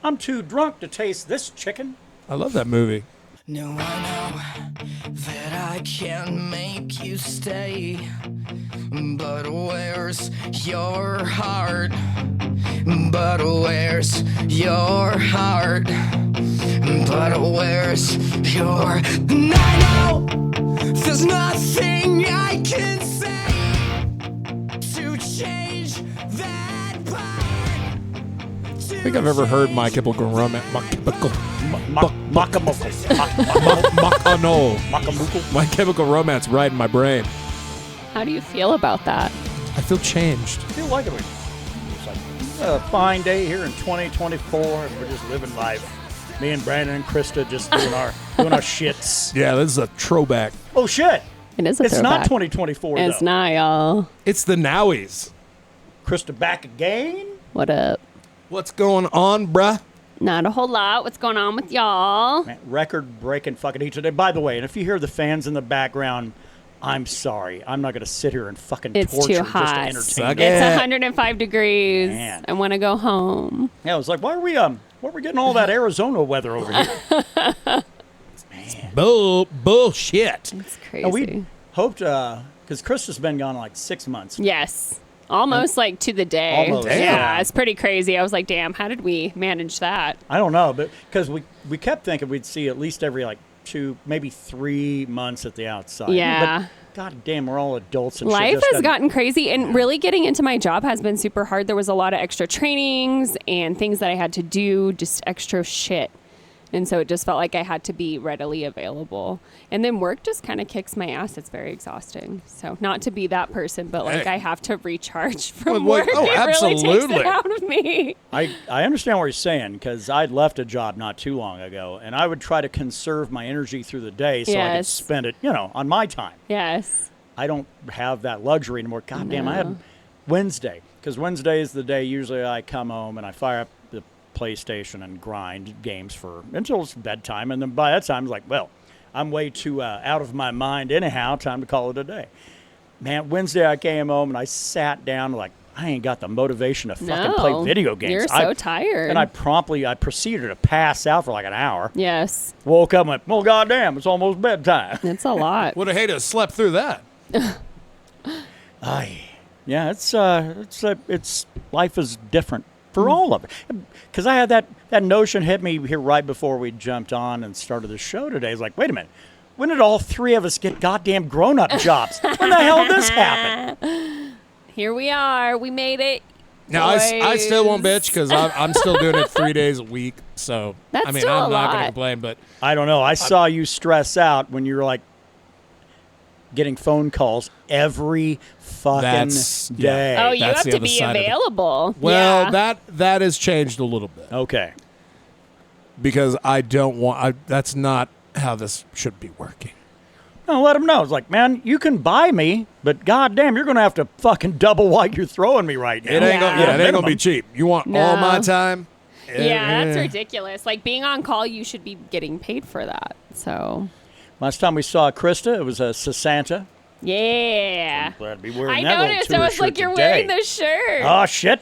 I'm too drunk to taste this chicken. I love that movie. No, I know that I can make you stay, but where's your heart? But where's your heart? But where's your... And I know there's nothing I can say to change that part. I think I've ever heard My Chemical Romance. My Chemical Romance right in my brain. How do you feel about that? I feel changed. I feel like it was like a fine day here in 2024, and we're just living life. Me and Brandon and Krista just doing our shits. Yeah, this is a throwback. Oh shit! It is a It's throwback. not 2024 It's though. not, y'all. It's the Nowies. Krista back again. What up? What's going on, bruh? Not a whole lot. What's going on with y'all? Man, record-breaking fucking heat today. By the way, and if you hear the fans in the background, I'm sorry. I'm not going to sit here and fucking It's torture too just hot. to entertain Suck you. it. It's 105 degrees. Man. I want to go home. Yeah, I was like, why are we getting all that Arizona weather over here? Man. Bullshit. It's crazy. And we hoped, because Krista's been gone like 6 months. Yes. Almost like to the day. Almost, Yeah, yeah. it's pretty crazy. I was like, damn, how did we manage that? I don't know, but because we kept thinking we'd see at least every like 2, maybe 3 months at the outside. Yeah. But God damn, we're all adults and Life shit. just has doesn't- gotten crazy, and really getting into my job has been super hard. There was a lot of extra trainings and things that I had to do, just extra shit. And so it just felt like I had to be readily available. And then work just kind of kicks my ass. It's very exhausting. So not to be that person, but like Hey. I have to recharge from Well, work. oh, it really takes absolutely. it out of me. I understand what you're saying because I'd left a job not too long ago, and I would try to conserve my energy through the day so I could Yes. spend it, on my time. Yes. I don't have that luxury anymore. God damn, I No. had Wednesday because Wednesday is the day usually I come home and I fire up the PlayStation and grind games until it's bedtime, and then by that time it's like, well, I'm way too out of my mind anyhow. Time to call it a day. Man, Wednesday I came home and I sat down like I ain't got the motivation to fucking play video games. You're so tired. And I proceeded to pass out for like an hour. Yes. Woke up and went, well, goddamn, it's almost bedtime. It's a lot. Would have hated to slept through that. Yeah, it's life is different for all of it. Because I had that notion hit me here right before we jumped on and started the show today. It's like, wait a minute, when did all 3 of us get goddamn grown-up jobs? When the hell did this happen? Here we are. We made it. Now, I still won't boys. bitch because I'm still doing it 3 days a week. So, That's I mean, still a I'm not going lot. to complain, but I don't know. I saw you stress out when you were like getting phone calls every fucking That's- yeah. day. Oh, you That's have the to other be side of it. available. well, Yeah. that has changed a little bit Okay. because I don't want. That's not how this should be working. No, let them know. It's like, man, you can buy me, but goddamn, you're going to have to fucking double what you're throwing me right now. It ain't gonna, Yeah. yeah, it ain't gonna be Minimum. cheap. You want No. all my time? Yeah, that's Eh. ridiculous. Like being on call, you should be getting paid for that. So, Last time we saw Krista, it was a Santa. yeah. Glad to be wearing I that little noticed. tour I was shirt like, you're today. wearing the shirt. Oh, shit.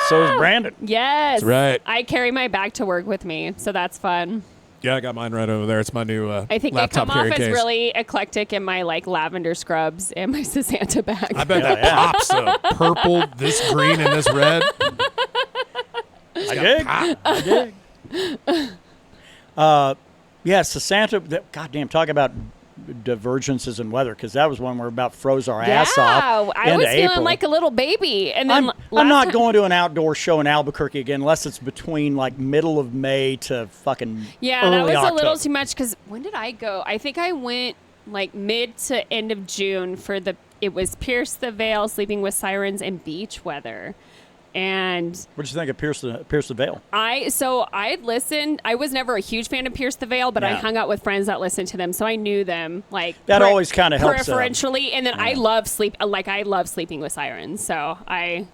So is Brandon. Yes. That's right. I carry my bag to work with me, so that's fun. Yeah, I got mine right over there. It's my new I think I laptop come off carry as case. really eclectic in my like lavender scrubs and my Santa bag. I bet that Yeah. pops though. Purple, this green, and this red. I dig. Yeah, Santa. Goddamn, talk about divergences in weather because that was when we about froze our ass off. I into was feeling April. like a little baby, and then I'm not last time- going to an outdoor show in Albuquerque again unless it's between like middle of May to fucking Yeah, early that was October. a little too much because when did I go? I think I went like mid to end of June for it was Pierce the Veil, Sleeping with Sirens, and beach weather. And What did you think of Pierce the Veil? I listened. I was never a huge fan of Pierce the Veil, but I Yeah. hung out with friends that listened to them, so I knew them like That always kinda helps, preferentially. And then I love Sleeping with Sirens. So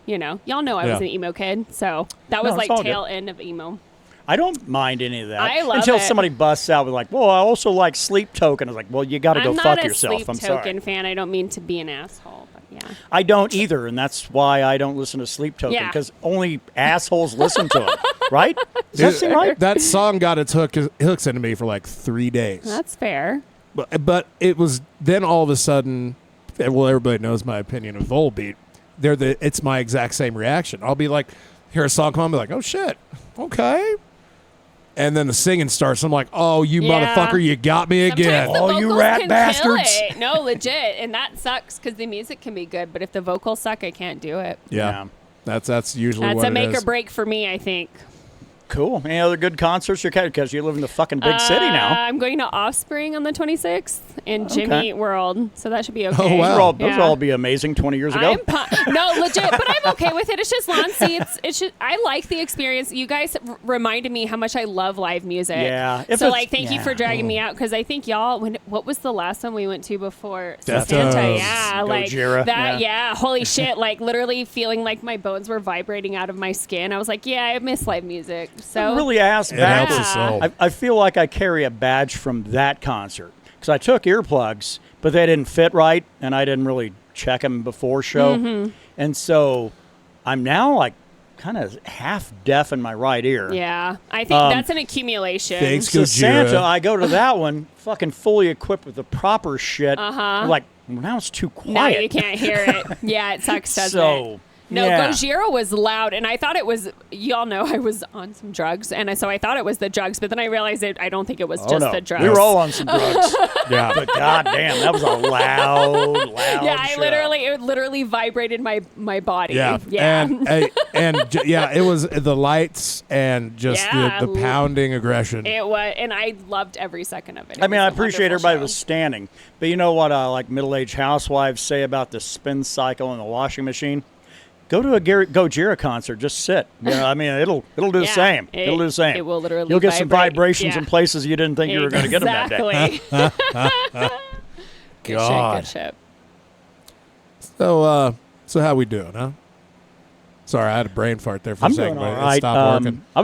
y'all know I was Yeah. an emo kid, so that was No, it's like all tail good. end of emo. I don't mind any of that I love until it. somebody busts out with like, "Well, I also like Sleep Token." I was like, "Well, you got to go I'm fuck not a yourself." Sleep I'm Token sorry. fan. I don't mean to be an asshole, but yeah. I don't either, and that's why I don't listen to Sleep Token, Yeah. because only assholes listen to it, right? Does that seem right? That song got its hooks into me for like 3 days. That's fair. But it was then all of a sudden, well, everybody knows my opinion of Volbeat. It's my exact same reaction. I'll be like, hear a song come on, be like, oh shit, okay. And then the singing starts. I'm like, oh, you Yeah. motherfucker, you got me again. Sometimes the Oh, you vocals rat can bastards. kill it. No, legit. And that sucks because the music can be good, but if the vocals suck, I can't do it. Yeah. Yeah. That's usually That's what a it make is. or break for me, I think. Cool. Any other good concerts you're because you live in the fucking big city now? I'm going to Offspring on the 26th and Okay. Jimmy Eat World, so that should be okay. Oh, wow. Those will all be amazing 20 years ago. No, legit, but I'm okay with it. It's just lawn seats. It's just I like the experience. You guys reminded me how much I love live music. Yeah. If So it's- like, thank you yeah. for dragging me out because I think y'all. What was the last one we went to before Deftones. Santa? Yeah, like Gojira. that. Yeah. Yeah, holy shit! Like literally feeling like my bones were vibrating out of my skin. I was like, yeah, I miss live music. So really ass It back. helps the soul. I feel like I carry a badge from that concert because I took earplugs, but they didn't fit right, and I didn't really check them before show, Mm-hmm. and so I'm now like kind of half deaf in my right ear. yeah, I think that's an accumulation. Thanks, So Gojira. Santa, I go to that one, fucking fully equipped with the proper shit. I'm like, well, now it's too Now quiet. you can't hear it. Yeah, it sucks, doesn't it? So No, yeah. Gojira was loud, and I thought it was. Y'all know I was on some drugs, and so I thought it was the drugs, but then I realized I don't think it was Oh, just no. the drugs. We were all on some drugs. Yeah. But goddamn, that was a loud Yeah, show. it literally vibrated my body. Yeah. yeah. Yeah, it was the lights and just Yeah. the pounding aggression. It was, and I loved every second of it. I mean, It I was a appreciate wonderful everybody show. was standing, but you know what? Like middle-aged housewives say about the spin cycle in the washing machine. Go to a Gojira concert. Just sit. You know, I mean, it'll do the Yeah, same. It'll do the same. it will literally You'll get some vibrate. vibrations Yeah. in places you didn't think you were going to get them that day. Exactly. Good God. shit, good shit. So how we doing, huh? Sorry, I had a brain fart there for I'm a second, doing all but right. it stopped working. I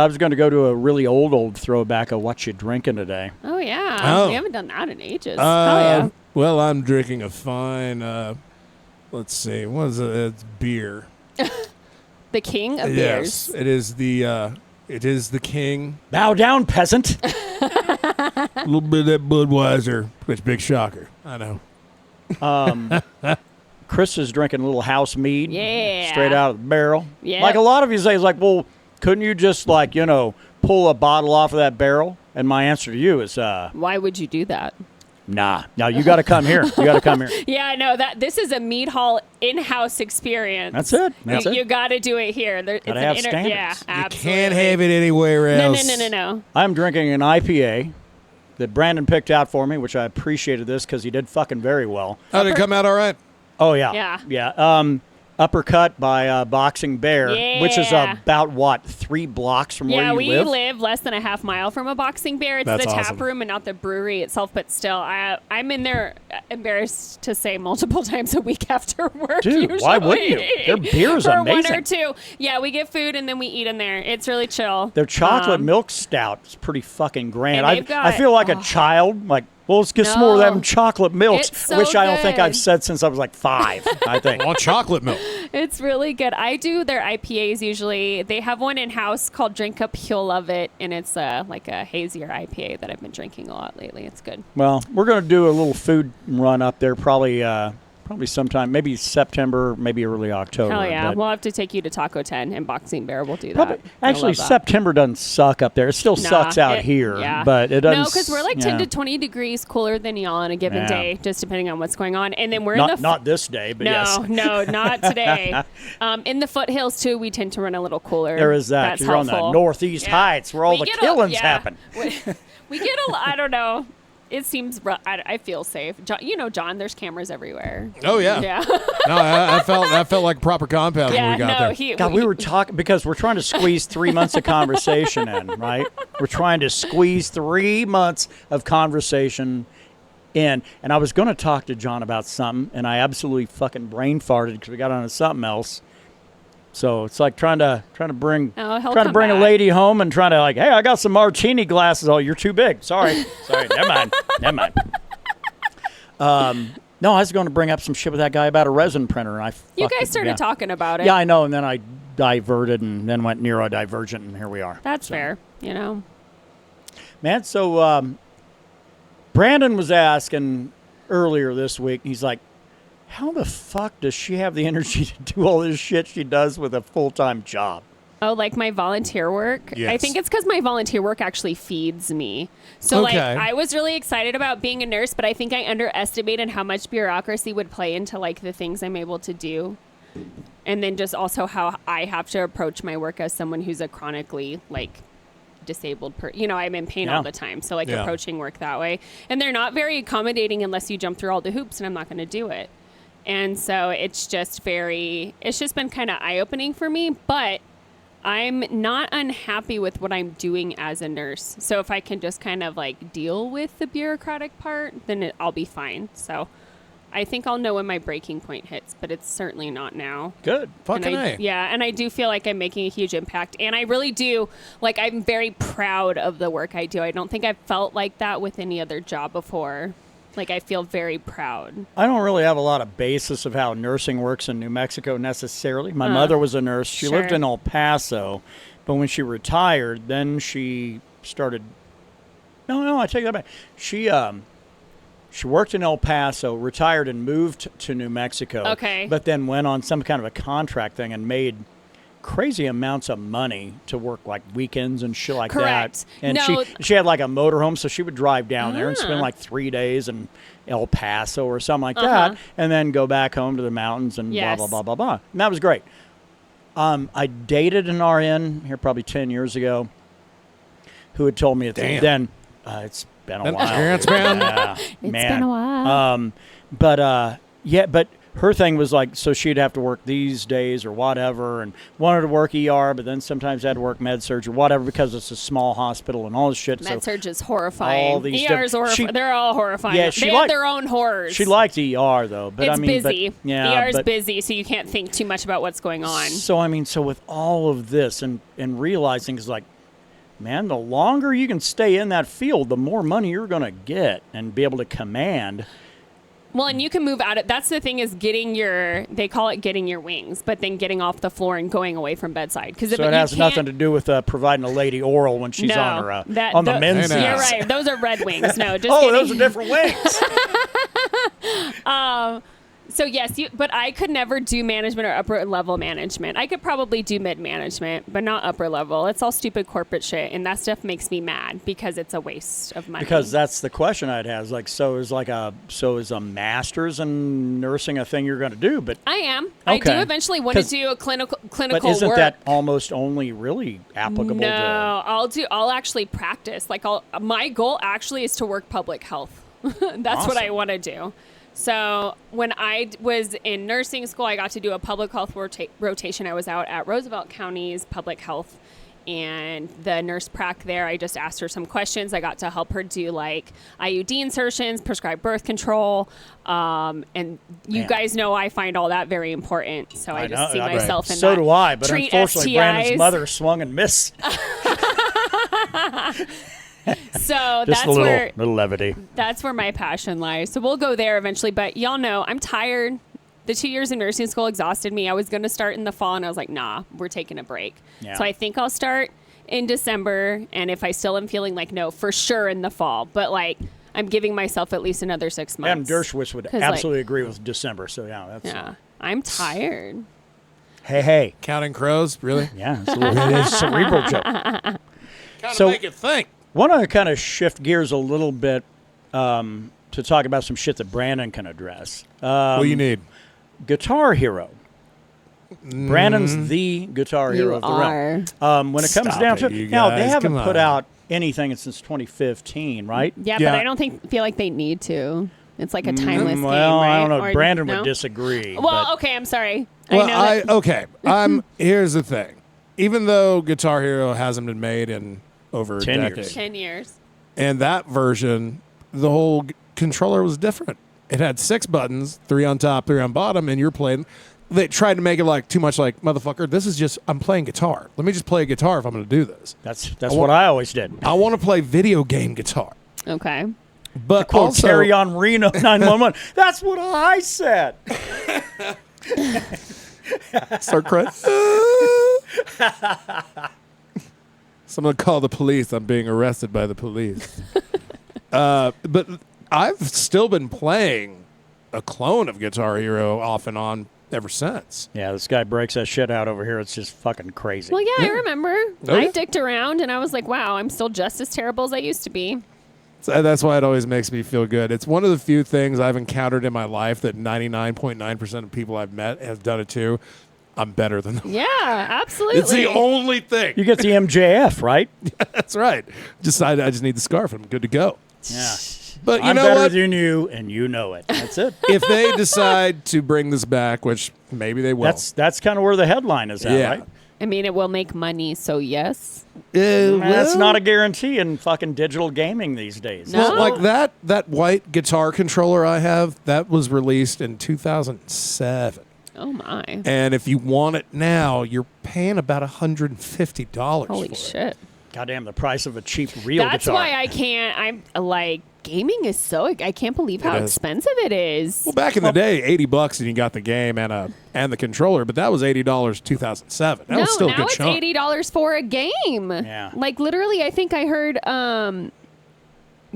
was gonna go to a really old throwback of what you drinking today. Oh yeah, Oh. we haven't done that in ages. Hell yeah. Well, I'm drinking a fine. Let's see, what is it? It's beer. The king of Yes, beers. it is the. It is the king. Bow down, peasant. A little bit of that Budweiser. It's a big shocker. I know. Krista's drinking a little house mead. Yeah. Straight out of the barrel. Yep. Like a lot of you say, it's like, well, couldn't you just pull a bottle off of that barrel? And my answer to you is, Why would you do that? nah. Now you got to come here. You got to come here. Yeah, no, this is a Mead Hall in-house experience. That's it. That's you, it. you got to do it here. It's Gotta have standards. Yeah, You absolutely. You can't have it anywhere No, else. no. I'm drinking an IPA that Brandon picked out for me, which I appreciated this because he did fucking very well. Oh, did it come out all right? Oh, yeah. Yeah. Yeah. Uppercut by Boxing Bear, which is Yeah. about, 3 blocks from Yeah, where you we live? live less than a half mile from a Boxing Bear. It's That's the awesome. tap room and not the brewery itself, but still, I'm in there, embarrassed to say, multiple times a week after work. Dude, why wouldn't you? usually. Their beer is For amazing. 1 or 2. Yeah, we get food and then we eat in there. It's really chill. Their chocolate milk stout is pretty fucking grand. And I they've got- I feel like a child. Like, well, let's get some more of No. them chocolate milks, It's so which I don't think good. I've said since I was like 5, I think. I want chocolate milk. It's really good. I do their IPAs usually. They have one in house called Drink Up, You'll Love It, and it's like a hazier IPA that I've been drinking a lot lately. It's good. Well, we're going to do a little food run up there probably sometime, maybe September, maybe early October. Hell yeah. but We'll have to take you to Taco 10 and Boxing Bear. We'll do that. probably, You'll actually, love that. September doesn't suck up there. It still sucks out here, yeah. but it doesn't. No, because we're like 10 yeah. to 20 degrees cooler than y'all on a given Yeah. day, just depending on what's going on. And then we're Not, in the not this day, but no, yes. no, not today. In the foothills too, we tend to run a little cooler. There is that. That's You're on the helpful. northeast Yeah. heights where all We the get killings yeah. happen. We get I don't know. It seems I feel safe. John, there's cameras everywhere. Oh yeah. Yeah. No, I felt like proper compound when Yeah, we got no, there. God, we were talking because we're trying to squeeze 3 months of conversation in, right? We're trying to squeeze 3 months of conversation in. And I was going to talk to John about something, and I absolutely fucking brain farted because we got on to something else. So it's like trying to bring Oh, he'll trying to come bring a back. lady home and trying to like, hey, I got some martini glasses. Oh, you're too big. Sorry, never mind. No, I was going to bring up some shit with that guy about a resin printer, and You guys started talking about it. Yeah, I know, and then I diverted and then went neurodivergent, and here we are. That's fair, you know. Man, so Brandon was asking earlier this week, he's like, how the fuck does she have the energy to do all this shit she does with a full-time job? Oh, like my volunteer work? Yes. I think it's because my volunteer work actually feeds me. So, Okay. I was really excited about being a nurse, but I think I underestimated how much bureaucracy would play into, like, the things I'm able to do. And then just also how I have to approach my work as someone who's a chronically, like, disabled I'm in pain all the time. So, like, approaching work that way. And they're not very accommodating unless you jump through all the hoops, and I'm not going to do it. And so it's just been kind of eye-opening for me, but I'm not unhappy with what I'm doing as a nurse. So if I can just kind of like deal with the bureaucratic part, then I'll be fine. So I think I'll know when my breaking point hits, but it's certainly not now. Good. Fucking A. Yeah, and I do feel like I'm making a huge impact. And I really do. Like, I'm very proud of the work I do. I don't think I've felt like that with any other job before. Like, I feel very proud. I don't really have a lot of basis of how nursing works in New Mexico necessarily. My mother was a nurse. She lived in El Paso, but when she retired, then she started. No, I take that back. She worked in El Paso, retired, and moved to New Mexico. Okay. But then went on some kind of a contract thing and made crazy amounts of money to work like weekends and shit like Correct. that. And she had like a motorhome, so she would drive down there and spend like 3 days in El Paso or something like that, and then go back home to the mountains and blah, blah, blah, blah, blah. And that was great. I dated an RN here probably 10 years ago who had told me then, it's been a while. It's been a while. But her thing was like, so she'd have to work these days or whatever, and wanted to work ER, but then sometimes had to work med surg or whatever because it's a small hospital and all this shit. Med surg is horrifying. All these ER's horrifying. They're all horrifying. Yeah, they have their own horrors. She liked ER though, but it's I mean, busy. ER's yeah, busy, so you can't think too much about what's going on. So I mean, so with all of this and realizing is like, man, the longer you can stay in that field, the more money you're going to get and be able to command. Well, and you can move out. That's the thing is they call it getting your wings, but then getting off the floor and going away from bedside. So it has nothing to do with providing a lady oral when she's on her the men's. You're right. Those are red wings. No, just those are different wings. So yes, but I could never do management or upper level management. I could probably do mid management, but not upper level. It's all stupid corporate shit, and that stuff makes me mad because it's a waste of money. Because that's the question I'd have. Like, so is a master's in nursing a thing you're going to do? But I am. Okay. I do eventually want to do a clinical But isn't work. that almost only really applicable? No, I'll actually practice. Like, my goal actually is to work public health. That's what I want to do. So when I was in nursing school, I got to do a public health rotation. I was out at Roosevelt County's public health, and the nurse prac there, I just asked her some questions. I got to help her do like IUD insertions, prescribed birth control, and you guys know I find all that very important. So I just see myself in that. So do I, but Treat unfortunately, STIs. Brandon's mother swung and missed. So just that's a little levity. That's where my passion lies. So we'll go there eventually. But y'all know I'm tired. The 2 years of nursing school exhausted me. I was going to start in the fall, and I was like, nah, we're taking a break. Yeah. So I think I'll start in December. And if I still am feeling like, no, for sure in the fall. But like, I'm giving myself at least another 6 months. Adam Dershowitz would absolutely agree with December. So yeah, I'm tired. Hey. Counting crows, really? Yeah, it's a little cerebral joke. Kind of make it think. Want to kind of shift gears a little bit to talk about some shit that Brandon can address. What do you need? Guitar Hero. Brandon's the guitar hero of the realm. When it comes down to it, now they haven't put out anything since 2015, right? Yeah, but I don't feel like they need to. It's like a timeless game, right? Well, I don't know. Brandon would disagree. Well, okay, I'm sorry. Well, here's the thing. Even though Guitar Hero hasn't been made in over 10 a decade. years. 10 years. And that version, the whole controller was different. It had 6 buttons, 3 on top, 3 on bottom, and you're playing. They tried to make it like too much like, motherfucker, I'm playing guitar. Let me just play a guitar if I'm going to do this. That's what I always did. I want to play video game guitar. Okay. But Quote also, Terry on Reno 911. That's what I said. start crying. Someone call the police. I'm being arrested by the police. But I've still been playing a clone of Guitar Hero off and on ever since. Yeah, this guy breaks that shit out over here. It's just fucking crazy. Well, yeah, I remember. Oh, I yeah? dicked around and I was like, wow, I'm still just as terrible as I used to be. So that's why it always makes me feel good. It's one of the few things I've encountered in my life that 99.9% of people I've met have done it too. I'm better than them. Yeah, absolutely. It's the only thing. You get the MJF, right? That's right. I just need the scarf. I'm good to go. Yeah. But you I'm know better what? than you, and you know it. That's it. If they decide to bring this back, which maybe they will. That's kind of where the headline is at, Yeah. right? I mean, it will make money, so yes. That's not a guarantee in fucking digital gaming these days. No. Well, like that white guitar controller I have, that was released in 2007. Oh, my. And if you want it now, you're paying about $150 Holy for it. shit. Goddamn, the price of a cheap real That's guitar. why I can't. I'm like, gaming is so. I can't believe how It is. expensive it is. Well, back in the day, $80 and you got the game and the controller, but that was $80 2007. That was still a now good it's chunk. $80 for a game. Yeah. Like literally, I think I heard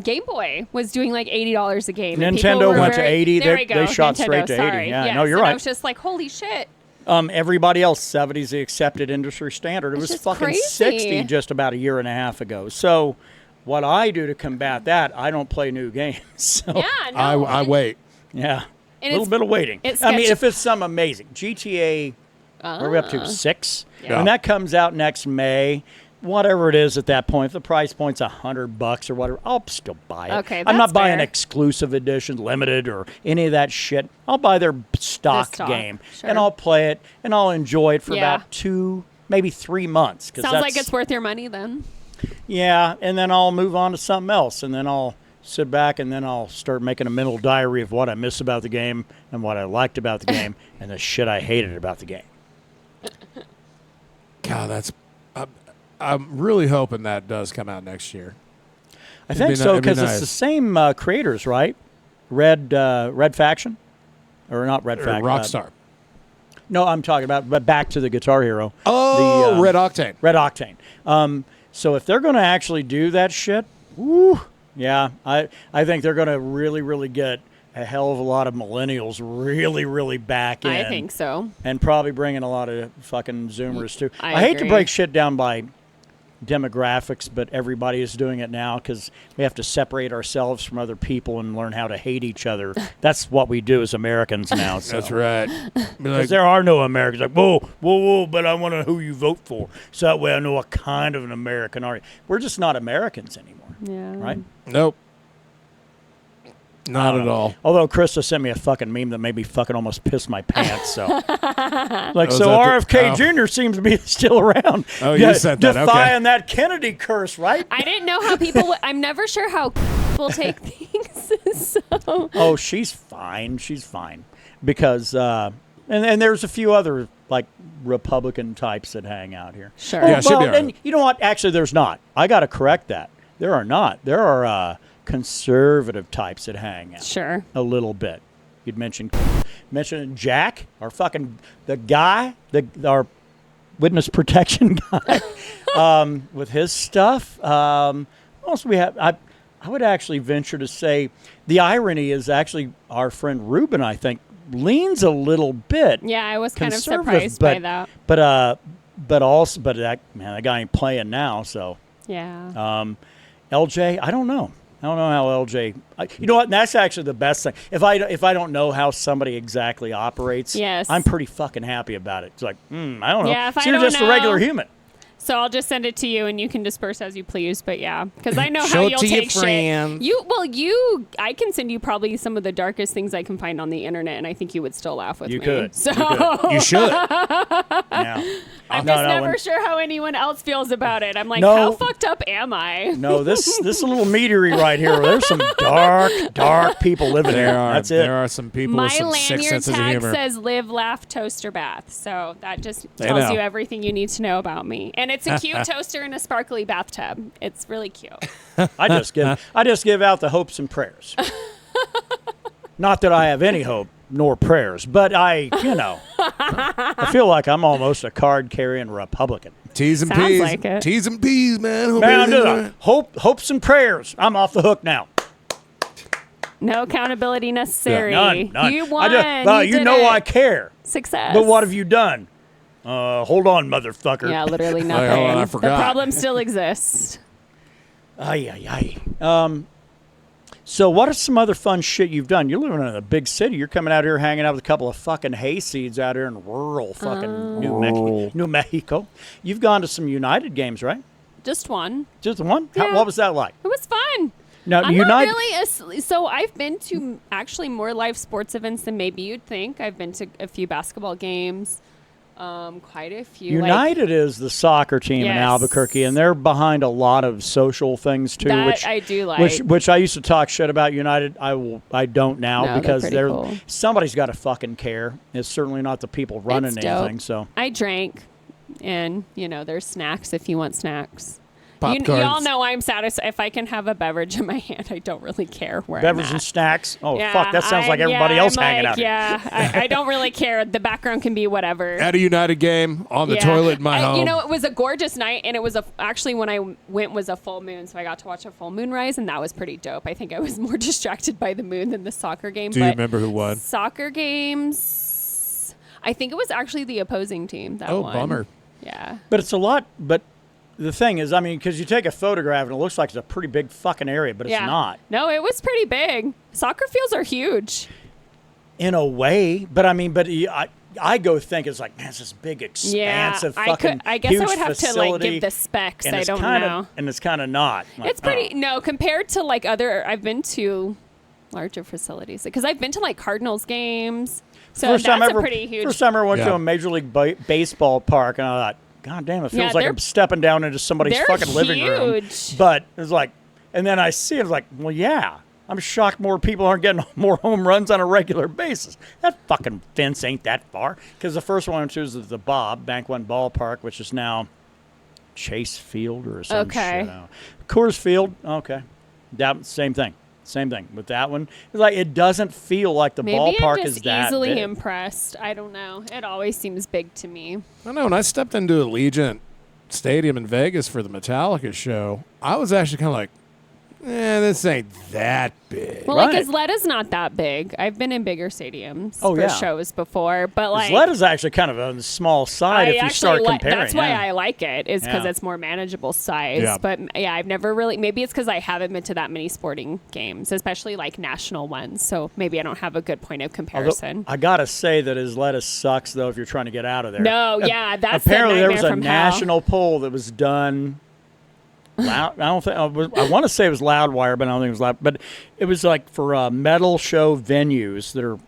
Game Boy was doing like $80 a game. and people Nintendo were went to very- 80. There They- we go. they shot Nintendo, straight to 80. sorry. Yeah, yes. no, you're and right. I was just like, holy shit. Everybody else, 70's the accepted industry standard. It It's was just fucking crazy. 60 just about a year and a half ago. So what I do to combat that, I don't play new games. So, Yeah, no. I wait. yeah. And A little it's- bit of waiting. it's I mean, sketchy. if it's some amazing. GTA, what are we up to? 6? Yeah. When that comes out next May, whatever it is at that point, if the price point's $100 or whatever, I'll still buy it. Okay, I'm not that's buying fair. exclusive edition, limited, or any of that shit. I'll buy their stock game, sure. and I'll play it, and I'll enjoy it for Yeah. about 2, maybe 3 months. 'Cause Sounds like that's- it's worth your money then. yeah, and then I'll move on to something else, and then I'll sit back, and then I'll start making a mental diary of what I miss about the game and what I liked about the game and the shit I hated about the game. God, that's. I'm really hoping that does come out next year. I It'd think be so it'd be because it's nice. the same creators, right? Red Faction, or not Red Or Faction? Rockstar. No, I'm talking about. But back to the Guitar Hero. Oh, the, Red Octane. Red Octane. So if they're going to actually do that shit, woo, yeah, I think they're going to really, really get a hell of a lot of millennials really, really back in. I think so. And probably bring in a lot of fucking Zoomers, too. I I hate to agree. break shit down by demographics, but everybody is doing it now because we have to separate ourselves from other people and learn how to hate each other. That's what we do as Americans now. So. That's right. Be Because like, there are no Americans. Like, whoa, but I want to know who you vote for. So that way I know what kind of an American are you. We're just not Americans anymore, Yeah. right? nope. Not at all. Although Krista sent me a fucking meme that made me fucking almost piss my pants. So, like, was so that the- RFK oh. Jr. seems to be still around. Oh, you said that, okay. Defying that Kennedy curse, right? I didn't know how people would, I'm never sure how people take things. So Oh, she's fine. She's fine. Because, and there's a few other, like, Republican types that hang out here. Sure. Yeah, she'll be all right. And you know what? Actually, there's not. I got to correct that. There are not. There are conservative types that hang out. Sure. A little bit. You'd mention Jack, our fucking the guy, our witness protection guy, with his stuff. Also, we have. I would actually venture to say the irony is actually our friend Ruben. I think leans a little bit. Yeah, I was kind of conservative, surprised by that. But that guy ain't playing now. So Yeah. LJ, I don't know. I don't know how LJ. You know what? And that's actually the best thing. If I don't know how somebody exactly operates, Yes. I'm pretty fucking happy about it. It's like, I don't know. Yeah, if so I you're don't just a regular know- human. So I'll just send it to you, and you can disperse as you please. But yeah, because I know Show how it you'll to your take shit. friends. I can send you probably some of the darkest things I can find on the internet, and I think you would still laugh with You me. could. So You could. You should. Yeah. I'm No, just no, never when- sure how anyone else feels about it. I'm like, No. how fucked up am I? No, this little meatery right here. There's some dark people living there. That's it. There are some people My with some sick lanyard sense of tag humor. says "Live, Laugh, Toaster, Bath," so that just They tells know. you everything you need to know about me. And it's a cute toaster in a sparkly bathtub. It's really cute. I just give out the hopes and prayers. Not that I have any hope nor prayers, but I feel like I'm almost a card-carrying Republican. T's and Sounds P's. like it. T's and P's, man. Man, I'm just hopes and prayers. I'm off the hook now. No accountability necessary. None. You won. You know did I it. care. Success. But what have you done? Hold on, motherfucker. Yeah, literally nothing. hold on, I the forgot. problem still exists. Ay. So what is some other fun shit you've done? You're living in a big city. You're coming out here hanging out with a couple of fucking hayseeds out here in rural fucking New Mexico. You've gone to some United games, right? Just one. Just one? Yeah. What was that like? It was fun. Now, I'm United. not really so I've been to actually more live sports events than maybe you'd think. I've been to a few basketball games, quite a few. United is the soccer team in Yes. Albuquerque, and they're behind a lot of social things too, That which I do like. Which I used to talk shit about United. I don't now No, because they're pretty cool. somebody's got to fucking care. It's certainly not the people running It's dope. anything. So I drank, and there's snacks if you want snacks. Popcorns. Y'all know I'm satisfied if I can have a beverage in my hand. I don't really care where beverage I'm and at. snacks. Oh Yeah, fuck, that sounds like everybody else I'm hanging like, out. here. Yeah, I don't really care. The background can be whatever. At a United game, on the Yeah. toilet in my home. It was a gorgeous night, and it was actually when I went was a full moon, so I got to watch a full moon rise, and that was pretty dope. I think I was more distracted by the moon than the soccer game. Do you but remember who won? Soccer games, I think it was actually the opposing team that won. Bummer. Yeah. But it's a lot. But the thing is, I mean, because you take a photograph and it looks like it's a pretty big fucking area, but it's not. No, it was pretty big. Soccer fields are huge. In a way, but I mean, I go think it's like, man, it's this big, expansive, fucking I guess huge I would have facility, to give the specs. and I it's don't kinda, know. And it's kind of not. Like, It's pretty compared to I've been to larger facilities because I've been to Cardinals games. So First time that's I ever, pretty huge. First time I ever went to Yeah. a Major League Baseball park, and I thought, God damn, it feels Yeah, like they're- I'm stepping down into somebody's they're fucking living room. huge. But it's like, and then I see it, it's like, well, yeah. I'm shocked more people aren't getting more home runs on a regular basis. That fucking fence ain't that far. Because the first one I went to was the Bank One Ballpark, which is now Chase Field or some Okay. shit. Coors Field, okay. That same thing. Same thing with that one. It's like it doesn't feel like the Maybe ballpark I'm is just that easily big. impressed. I don't know. It always seems big to me. I don't know. When I stepped into Allegiant Stadium in Vegas for the Metallica show, I was actually kind of like, this ain't that big. Well, Right. Isleta's not that big. I've been in bigger stadiums Oh, for yeah. shows before, but Sled is actually kind of on the small side if you start comparing. That's why yeah. I like it, is because Yeah. it's more manageable size. Yeah. But yeah, I've never really. Maybe it's because I haven't been to that many sporting games, especially national ones. So maybe I don't have a good point of Although, comparison. I gotta say that Isleta sucks though if you're trying to get out of there. No, yeah, that's Apparently the there nightmare was a from hell. national poll that was done. I don't think I want to say it was Loudwire, but I don't think it was Loud. But it was for metal show venues that are.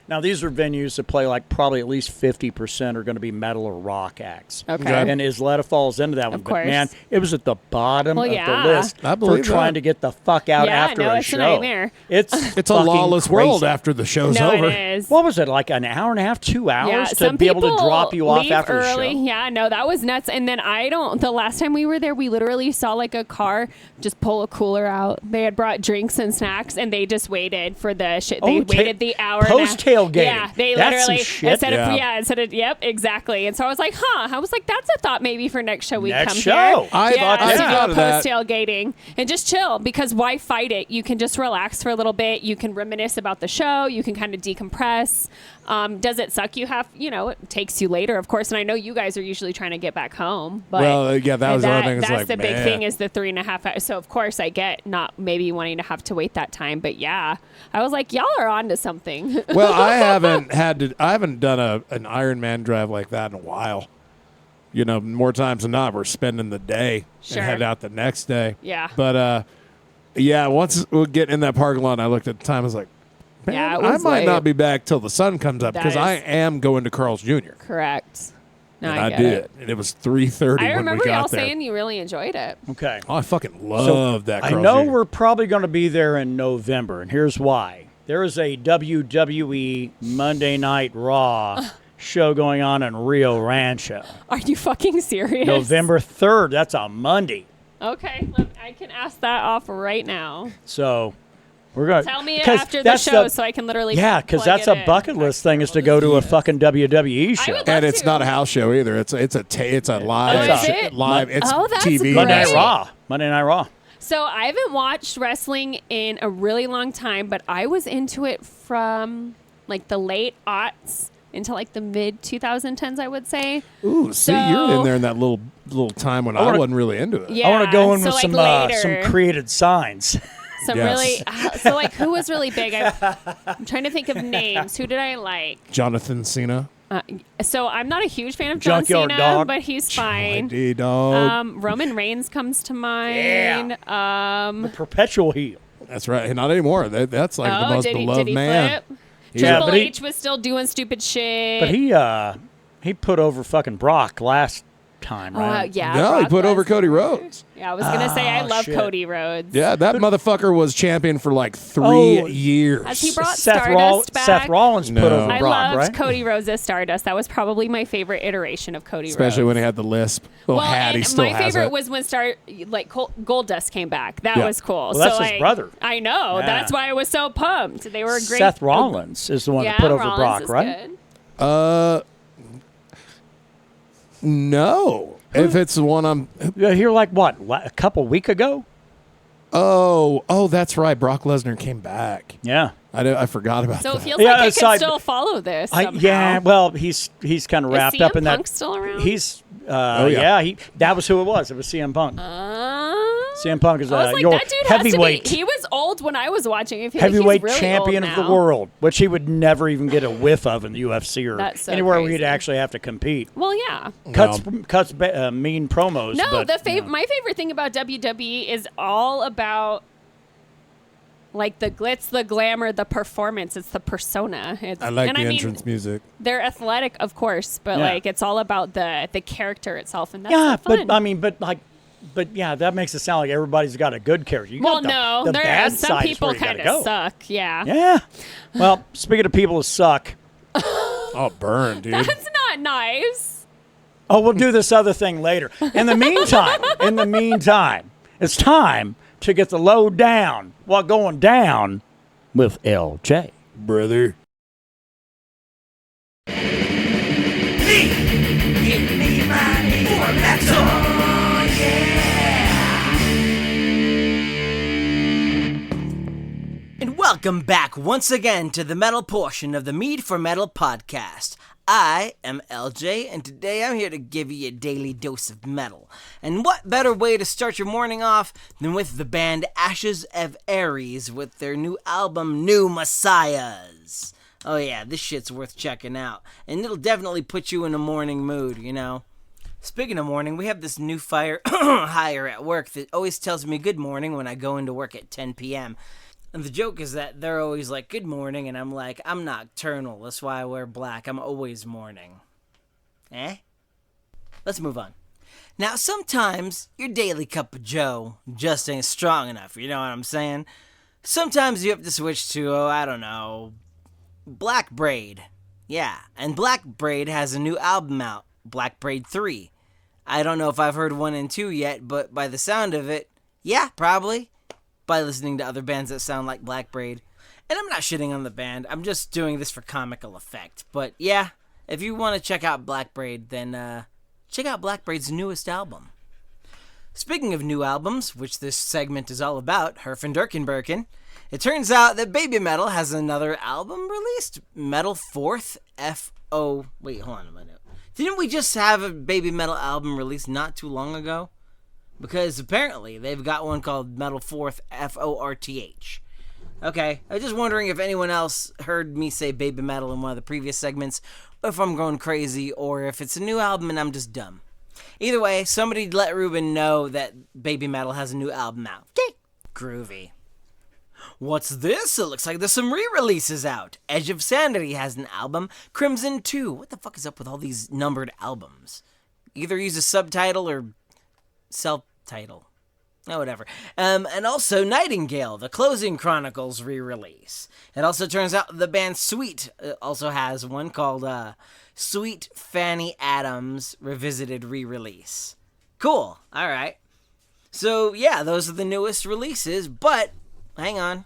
Now these are venues that play probably at least 50% are going to be metal or rock acts. Okay. And Isleta falls into that one. Of But course. man, it was at the bottom Well, of yeah. the list I for believe trying that. to get the fuck out Yeah, after no, a it's a show. nightmare. It's It's a fucking lawless crazy. world after the show's No, over. it is. What was it, like an hour and a half, 2 hours Yeah, to some be able to people drop you off leave after early. the show? Yeah, no, that was nuts. And then the last time we were there, we literally saw a car just pull a cooler out. They had brought drinks and snacks, and they just waited for the shit. They waited the hour. Post-tailgating. Yeah, they That's some literally shit. instead of yep, exactly. And so I was like, I was like, that's a thought maybe for next show we Next come show. here. I yeah, thought to that. do a that. post tailgating and just chill because why fight it? You can just relax for a little bit. You can reminisce about the show. You can kind of decompress. Does it suck? It takes you later, of course. And I know you guys are usually trying to get back home. But Well, yeah, that was the other thing. It's That's like, the big man. thing is the 3.5 hours. So of course I get not maybe wanting to have to wait that time, but yeah, I was like, y'all are on to something. Well, I haven't done an Ironman drive like that in a while. More times than not, we're spending the day Sure. and head out the next day. Yeah. But yeah, once we get in that parking lot, and I looked at the time. I was like, man, Yeah, it I was might late. not be back till the sun comes up That because I is- am going to Carl's Jr. Correct. No, And I I get did, it. and it was 3:30 I when we remember got y'all there. saying you really enjoyed it. Okay. Oh, I fucking love that. I Carl's know Jr. we're probably going to be there in November, and here's why. There is a WWE Monday Night Raw show going on in Rio Rancho. Are you fucking serious? November 3rd. That's a Monday. Okay, I can ask that off right now. So we're going to tell me after the show so I can literally because that's a bucket list thing is to go to a fucking WWE show. And it's not a house show either. It's a live it's that's TV. great. Monday Night Raw. So I haven't watched wrestling in a really long time, but I was into it from like the late aughts into like the mid 2010s, I would say. Ooh, see, you're in there in that little time when I wasn't really into it. Yeah, I want to go in with like some created signs. Really, so like who was really big? I'm trying to think of names. Who did I like? Jonathan Cena. So I'm not a huge fan of John Junkyard Cena, Dog. but he's fine. Dog. Roman Reigns comes to mind. Yeah. The perpetual heel. That's right. Not anymore. That's like the most beloved did he man. Flip? Yeah, Triple H was still doing stupid shit. But he put over fucking Brock last time, right? Yeah. No, he Brock put over Lesnar. Cody Rhodes. Yeah, I was gonna say I love shit. Cody Rhodes. Yeah, that motherfucker was champion for like 3 years. As he brought Seth Stardust back. Seth Rollins put over I Brock, loved right? Cody Rhodes as Stardust. That was probably my favorite iteration of Cody Rhodes. Especially when he had the lisp. Well, had he and still my has favorite it. was when Goldust came back. That was cool. Well, that's so his brother. I know. Yeah. That's why I was so pumped. They were great. Seth Rollins is the one that put over Rollins Brock, is right? good. No. If it's the one I'm... Here, like what? A couple week ago? Oh, that's right. Brock Lesnar came back. Yeah. I forgot about So that. it feels Yeah, like I aside- can still follow this somehow. Yeah, well, he's kind of wrapped Is CM up in that. Punk still around? He's yeah. that was who it was. It was CM Punk. CM Punk is I was like, your that dude heavyweight has to be. He was old when I was watching. I feel heavyweight like he's really champion old of the now. world, which he would never even get a whiff of in the UFC or That's so anywhere where crazy. he'd actually have to compete. Well, yeah. Cuts mean promos. No, but, my favorite thing about WWE is all about like the glitz, the glamour, the performance. It's the persona. I like the entrance music. They're athletic, of course, but Yeah. like it's all about the character itself, and that's so fun. but that makes it sound like everybody's got a good character. You well, got no, the there bad are some side's people where you kind gotta of go. suck. Yeah. Yeah. Well, speaking of people who suck, Oh, burn, dude. That's not nice. oh, we'll do this other thing later. In the meantime, it's time to get the low down while going down with LJ. Brother. And welcome back once again to the metal portion of the Mead for Metal podcast. I am LJ, and today I'm here to give you a daily dose of metal. And what better way to start your morning off than with the band Ashes of Aries with their new album, New Messiahs. Oh yeah, this shit's worth checking out, and it'll definitely put you in a morning mood, you know. Speaking of morning, we have this new hire at work that always tells me good morning when I go into work at 10 p.m., and the joke is that they're always like, good morning, and I'm like, I'm nocturnal, that's why I wear black, I'm always morning. Let's move on. Now, sometimes your daily cup of joe just ain't strong enough, you know what I'm saying? Sometimes you have to switch to, Black Braid. Yeah, and Black Braid has a new album out, Black Braid 3. I don't know if I've heard 1 and 2 yet, but by the sound of it, yeah, probably. By listening to other bands that sound like Black Braid. And I'm not shitting on the band, I'm just doing this for comical effect. But yeah, if you want to check out Black Braid, then check out Black Braid's newest album. Speaking of new albums, which this segment is all about, Herfendirkenbirken, it turns out that Baby Metal has another album released, Metal 4th F.O. Wait, hold on a minute. Didn't we just have a Baby Metal album released not too long ago? Because apparently they've got one called Metal 4th F.O.R.T.H. Okay, I was just wondering if anyone else heard me say Baby Metal in one of the previous segments, or if I'm going crazy, or if it's a new album and I'm just dumb. Either way, somebody let Ruben know that Baby Metal has a new album out. Okay, groovy. What's this? It looks like there's some re-releases out. Edge of Sanity has an album. Crimson 2. What the fuck is up with all these numbered albums? Either use a subtitle or self-title. Oh, whatever. And also Nightingale, the Closing Chronicles re-release. It also turns out the band Sweet also has one called Sweet Fanny Adams Revisited re-release. Cool. All right. So, yeah, those are the newest releases, but hang on.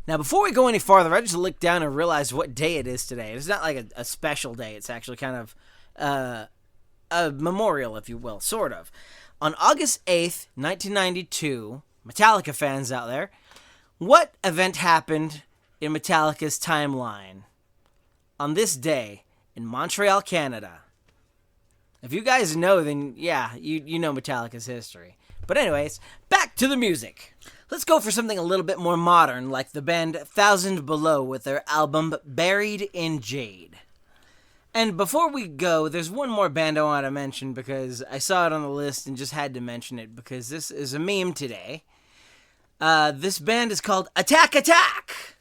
Now, before we go any farther, I just looked down and realized what day it is today. It's not like a special day. It's actually kind of a memorial, if you will, sort of. On August 8th, 1992, Metallica fans out there, what event happened in Metallica's timeline on this day in Montreal, Canada? If you guys know, then yeah, you know Metallica's history. But anyways, back to the music. Let's go for something a little bit more modern, like the band 1000 Below with their album Buried in Jade. And before we go, there's one more band I want to mention because I saw it on the list and just had to mention it because this is a meme today. This band is called Attack Attack!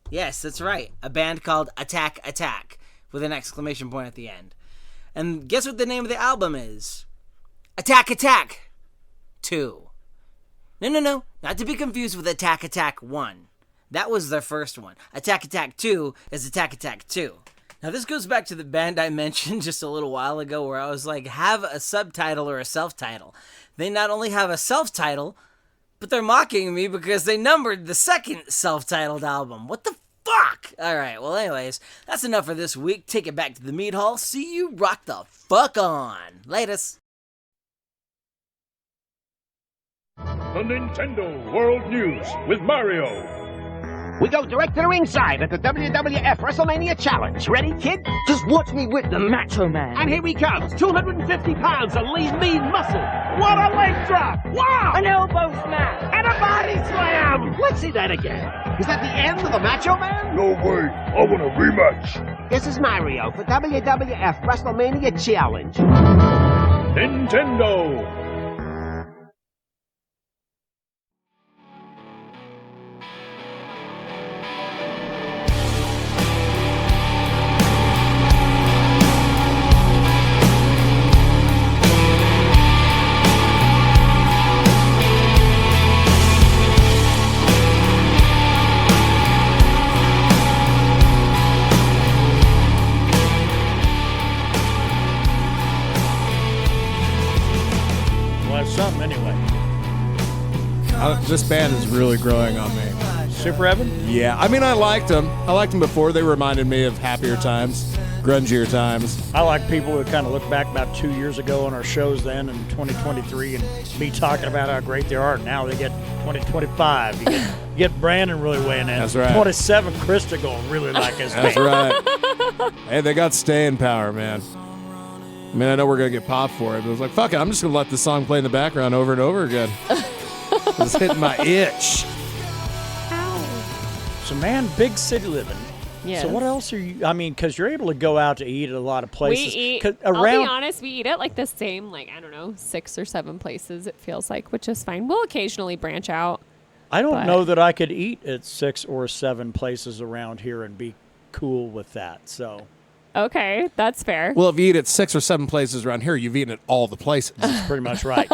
Yes, that's right. A band called Attack Attack with an exclamation point at the end. And guess what the name of the album is? Attack Attack 2. No. Not to be confused with Attack Attack 1. That was their first one. Attack Attack 2 is Attack Attack 2. Now, this goes back to the band I mentioned just a little while ago where I was like, have a subtitle or a self-title. They not only have a self-title, but they're mocking me because they numbered the second self-titled album. What the fuck? All right, well, anyways, that's enough for this week. Take it back to the Mead Hall. See you rock the fuck on. Latest. The Nintendo World News with Mario. We go direct to the ringside at the WWF WrestleMania Challenge. Ready, kid? Just watch me whip the Macho Man. And here he comes. 250 pounds of lean, mean muscle. What a leg drop! Wow! An elbow smash. And a body slam! Let's see that again. Is that the end of the Macho Man? No way. I want a rematch. This is Mario for WWF WrestleMania Challenge. Nintendo. Something anyway. This band is really growing on me. Super Evan? Yeah, I mean, I liked them. I liked them before. They reminded me of happier times, grungier times. I like people who kind of look back about 2 years ago on our shows then in 2023 and me talking about how great they are. Now they get 2025. You get Brandon really weighing in. That's right. 27, Krista going really like his That's band. right. Hey, they got staying power, man. I mean, I know we're going to get popped for it, but I was like, fuck it, I'm just going to let this song play in the background over and over again. It's hitting my itch. So, man, big city living. Yes. So what else are you, I mean, because you're able to go out to eat at a lot of places. We eat, Around, I'll be honest, we eat at like the same, like, I don't know, 6 or 7 places it feels like, which is fine. We'll occasionally branch out. I don't know that I could eat at 6 or 7 places around here and be cool with that, so. Okay, that's fair. Well, if you eat at 6 or 7 places around here, you've eaten at all the places. That's pretty much right.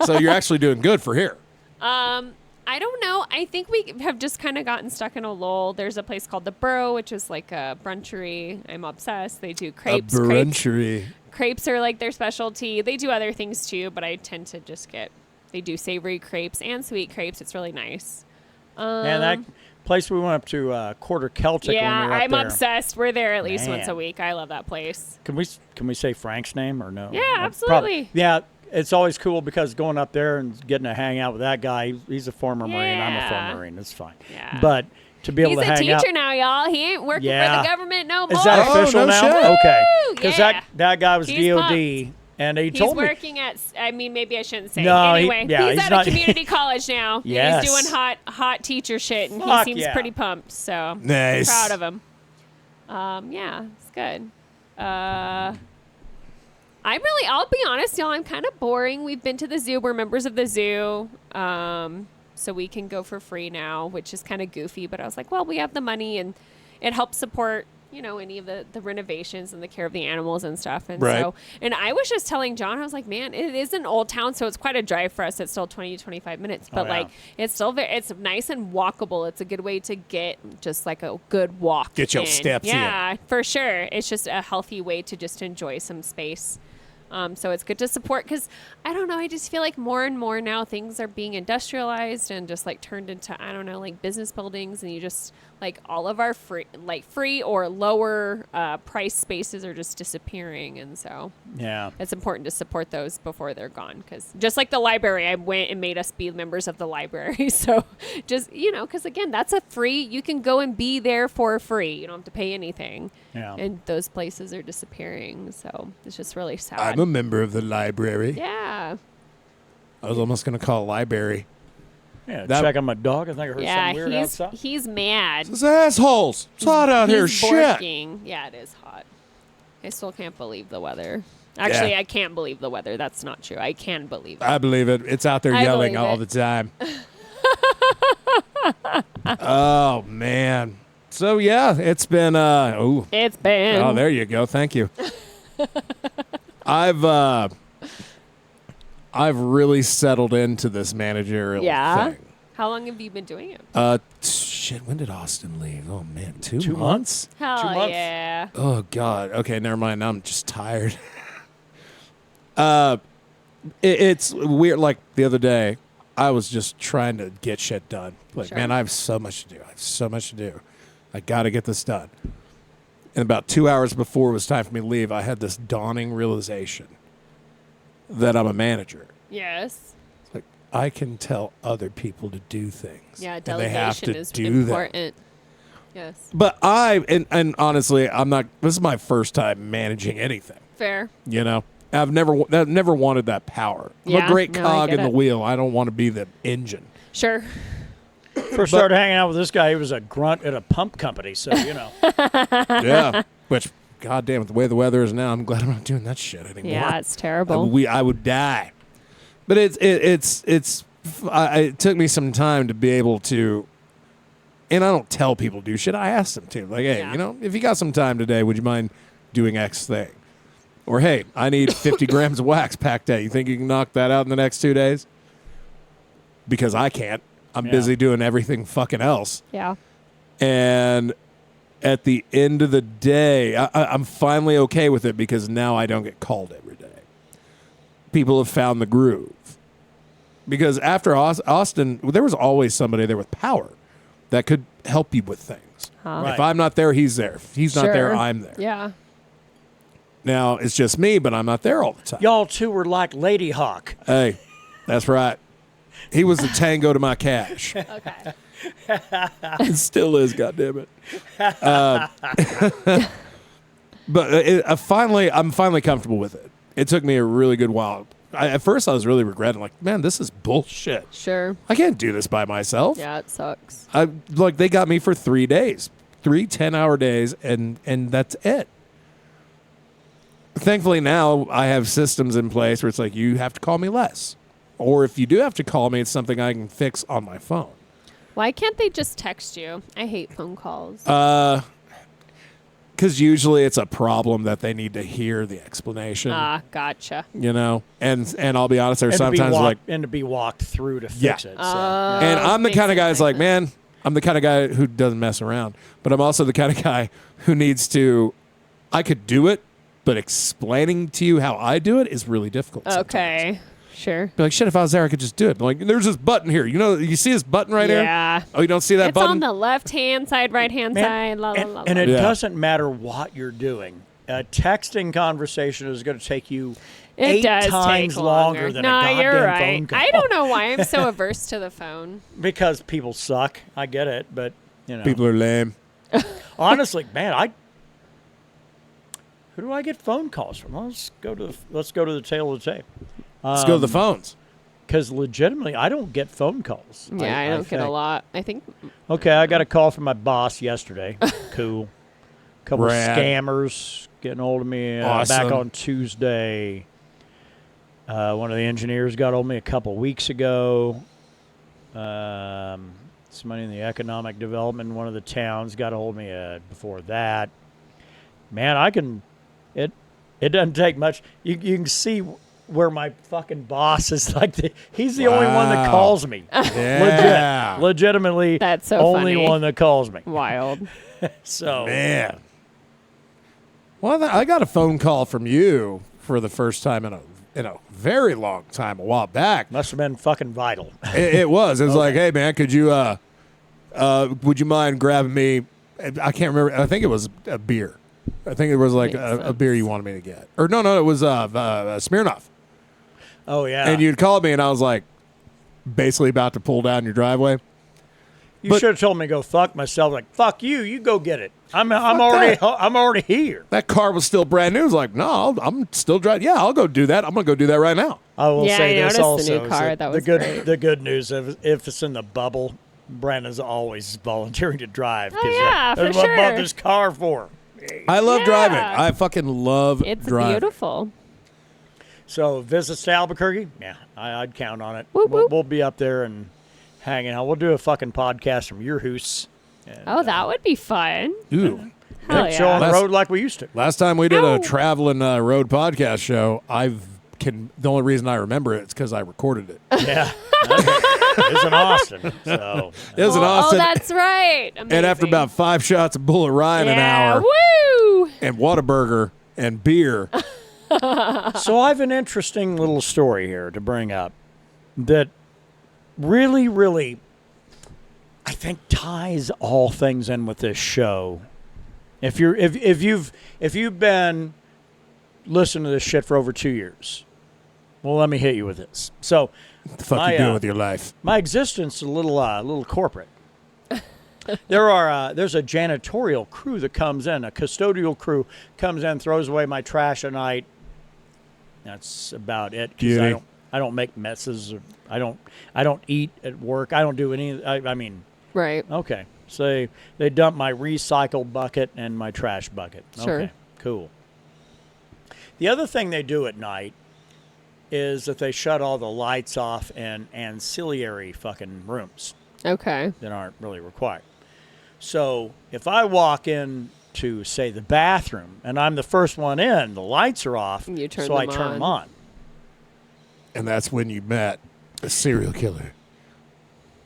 So you're actually doing good for here. I don't know. I think we have just kind of gotten stuck in a lull. There's a place called The Burrow, which is like a brunchery. I'm obsessed. They do crepes. A brunchery. Crepes are like their specialty. They do other things too, but I tend to just they do savory crepes and sweet crepes. It's really nice. And that place we went up to, Quarter Celtic when we were up I'm there. obsessed. We're there at least Man. once a week. I love that place. Can we say Frank's name or no? Yeah, No, absolutely. Yeah, it's always cool because going up there and getting to hang out with that guy, he's a former Marine, I'm a former Marine, it's fine. Yeah. But to be able He's to hang out. He's a teacher now, y'all. He ain't working for the government no more. Is that official no now? shit. Okay. Woo! Because Yeah. that guy was He's DOD. pumped. And he He's told me. working at, I mean, maybe I shouldn't say. No, anyway, he's at not- a community college now. Yes. He's doing hot teacher shit, and Fuck he seems yeah. pretty pumped. So Nice. proud of him. Yeah, it's good. I'll be honest, y'all, I'm kind of boring. We've been to the zoo. We're members of the zoo. So we can go for free now, which is kind of goofy. But I was like, well, we have the money, and it helps support, any of the renovations and the care of the animals and stuff. And Right. and I was just telling John, I was like, man, it is an old town, so it's quite a drive for us. It's still 20 to 25 minutes, but yeah. it's still it's nice and walkable. It's a good way to get just like a good walk. Get your in. steps in. Yeah, for sure. It's just a healthy way to just enjoy some space. So it's good to support because I don't know. I just feel like more and more now things are being industrialized and just like turned into, I don't know, like business buildings, and you just like all of our free or lower price spaces are just disappearing. And so Yeah. it's important to support those before they're gone, because just like the library, I went and made us be members of the library. So just, because again, that's a free, you can go and be there for free. You don't have to pay anything. Yeah. And those places are disappearing. So it's just really sad. I'm a member of the library. Yeah. I was almost going to call library. Yeah, That- check on my dog. I think I heard Yeah, something weird outside. he's mad. Those assholes. It's hot out here. He's Shit. barking. Yeah, it is hot. I still can't believe the weather. Actually, Yeah. I can't believe the weather. That's not true. I can believe it. I believe it. It's out there I yelling believe all it. the time. Oh, man. So, yeah, it's been, It's been. oh, there you go. Thank you. I've really settled into this managerial Yeah? thing. How long have you been doing it? Shit, when did Austin leave? Oh, man, 2 2 months? Hell 2 months. yeah. Oh, God. Okay, never mind. Now I'm just tired. It's weird. Like, the other day, I was just trying to get shit done. Like, Sure. man, I have so much to do. I got to get this done. And about 2 hours before it was time for me to leave, I had this dawning realization that I'm a manager. Yes. It's like, I can tell other people to do things. Yeah, and they have delegation to is do important. Yes. But and honestly, this is my first time managing anything. Fair. I've never wanted that power. I'm Yeah, a great no, I cog get in the it. wheel. I don't want to be the engine. Sure. First started hanging out with this guy. He was a grunt at a pump company, so Yeah. Which, goddamn, with the way the weather is now, I'm glad I'm not doing that shit anymore. Yeah, it's terrible. I would die. But it took me some time to be able to, and I don't tell people to do shit. I ask them to. Like, hey, Yeah. if you got some time today, would you mind doing X thing? Or, hey, I need 50 grams of wax packed out. You think you can knock that out in the next 2 days? Because I can't. I'm Yeah. busy doing everything fucking else. Yeah. And at the end of the day, I'm finally okay with it because now I don't get called every day. People have found the groove. Because after Austin, there was always somebody there with power that could help you with things. Right. If I'm not there, he's there. If he's not there, Sure. I'm there. Yeah. Now, it's just me, but I'm not there all the time. y'all two were like Lady Hawk. Hey, that's right. He was the tango to my cash. Okay. It still is, goddammit. But I'm finally comfortable with it. It took me a really good while. At first, I was really regretting, like, man, this is bullshit. Sure. I can't do this by myself. Yeah, it sucks. They got me for 3 days, 3 10-hour days, and that's it. Thankfully, now I have systems in place where it's like, you have to call me less. Or if you do have to call me, it's something I can fix on my phone. Why can't they just text you? I hate phone calls. Because usually it's a problem that they need to hear the explanation. Gotcha. And I'll be honest, there's And sometimes to be walked through to Yeah. fix it. So, and I'm the makes kind of guy sense that's like, that. man, I'm the kind of guy who doesn't mess around. But I'm also the kind of guy who needs to, I could do it, but explaining to you how I do it is really difficult sometimes. Okay. Sure. Be like, shit, if I was there, I could just do it. But like, there's this button here. You see this button right here? Yeah. Oh, you don't see that It's button? on the left-hand side, right-hand side. La, la, la, and la. it Yeah. doesn't matter what you're doing. A texting conversation is going to take you It 8 does times take longer than no, a goddamn you're right. phone call. I don't know why I'm so averse to the phone. Because people suck. I get it, but People are lame. honestly, man, who do I get phone calls from? Let's go to the tail of the tape. Let's go to the phones. Because legitimately, I don't get phone calls. Yeah, I don't get a think. lot. I think Okay, I got a call from my boss yesterday. Cool. Couple Rad. of scammers getting hold of me back Awesome. on Tuesday. One of the engineers got hold of me a couple weeks ago. Somebody in the economic development in one of the towns got a hold of me before that. man, I can. It doesn't take much. You can see where my fucking boss is like. He's the only one that calls me. Yeah. Legitimately, That's so only funny. one that calls me. Wild. So Man. Well, I got a phone call from you for the first time in a very long time, a while back. must have been fucking vital. It was. It was like, hey, man, could you, would you mind grabbing me? I can't remember. I think it was a beer. I think it was like a beer you wanted me to get. Or no, it was Smirnoff. Oh yeah. And you'd called me, and I was like, basically about to pull down your driveway. You should have told me to go fuck myself. Like, fuck you. You go get it. I'm already here. That car was still brand new. I was like, no, I'm still driving. Yeah, I'll go do that. I'm gonna go do that right now. I will Yeah, say I this noticed also. the new car. is That was great. the good news. If it's in the bubble, Brandon's always volunteering to drive. Oh, yeah, for that's what I bought sure. this car for. I love Yeah. driving. I fucking love It's driving. beautiful. So visits to Albuquerque, yeah, I'd count on it. Whoop, whoop. We'll be up there and hanging out. We'll do a fucking podcast from your house. And, Oh, that would be fun. Ooh. Hell show on yeah. the road like we used to. Last time we did Ow. a traveling road podcast show, the only reason I remember it is because I recorded it. Yeah, it's in Austin. So It was in Oh, Austin, that's right. and after Amazing. about 5 shots of Bullet Ryan an Yeah, hour, woo! and Whataburger and beer, So I have an interesting little story here to bring up that really, really, I think ties all things in with this show. If you've been listening to this shit for over 2 years, well, let me hit you with this. So, what the fuck My, you doing with your life? my existence is a little corporate. There's a janitorial crew that comes in, a custodial crew comes in, throws away my trash at night. That's about it. 'Cause Beauty. I don't make messes. I don't eat at work. I don't do any. I mean, Right. okay. So they dump my recycle bucket and my trash bucket. Sure. Okay, cool. The other thing they do at night is that they shut all the lights off in ancillary fucking rooms Okay. that aren't really required. So if I walk in to, say, the bathroom and I'm the first one in, the lights are off, You turn so I them turn on. them on. And that's when you met a serial killer.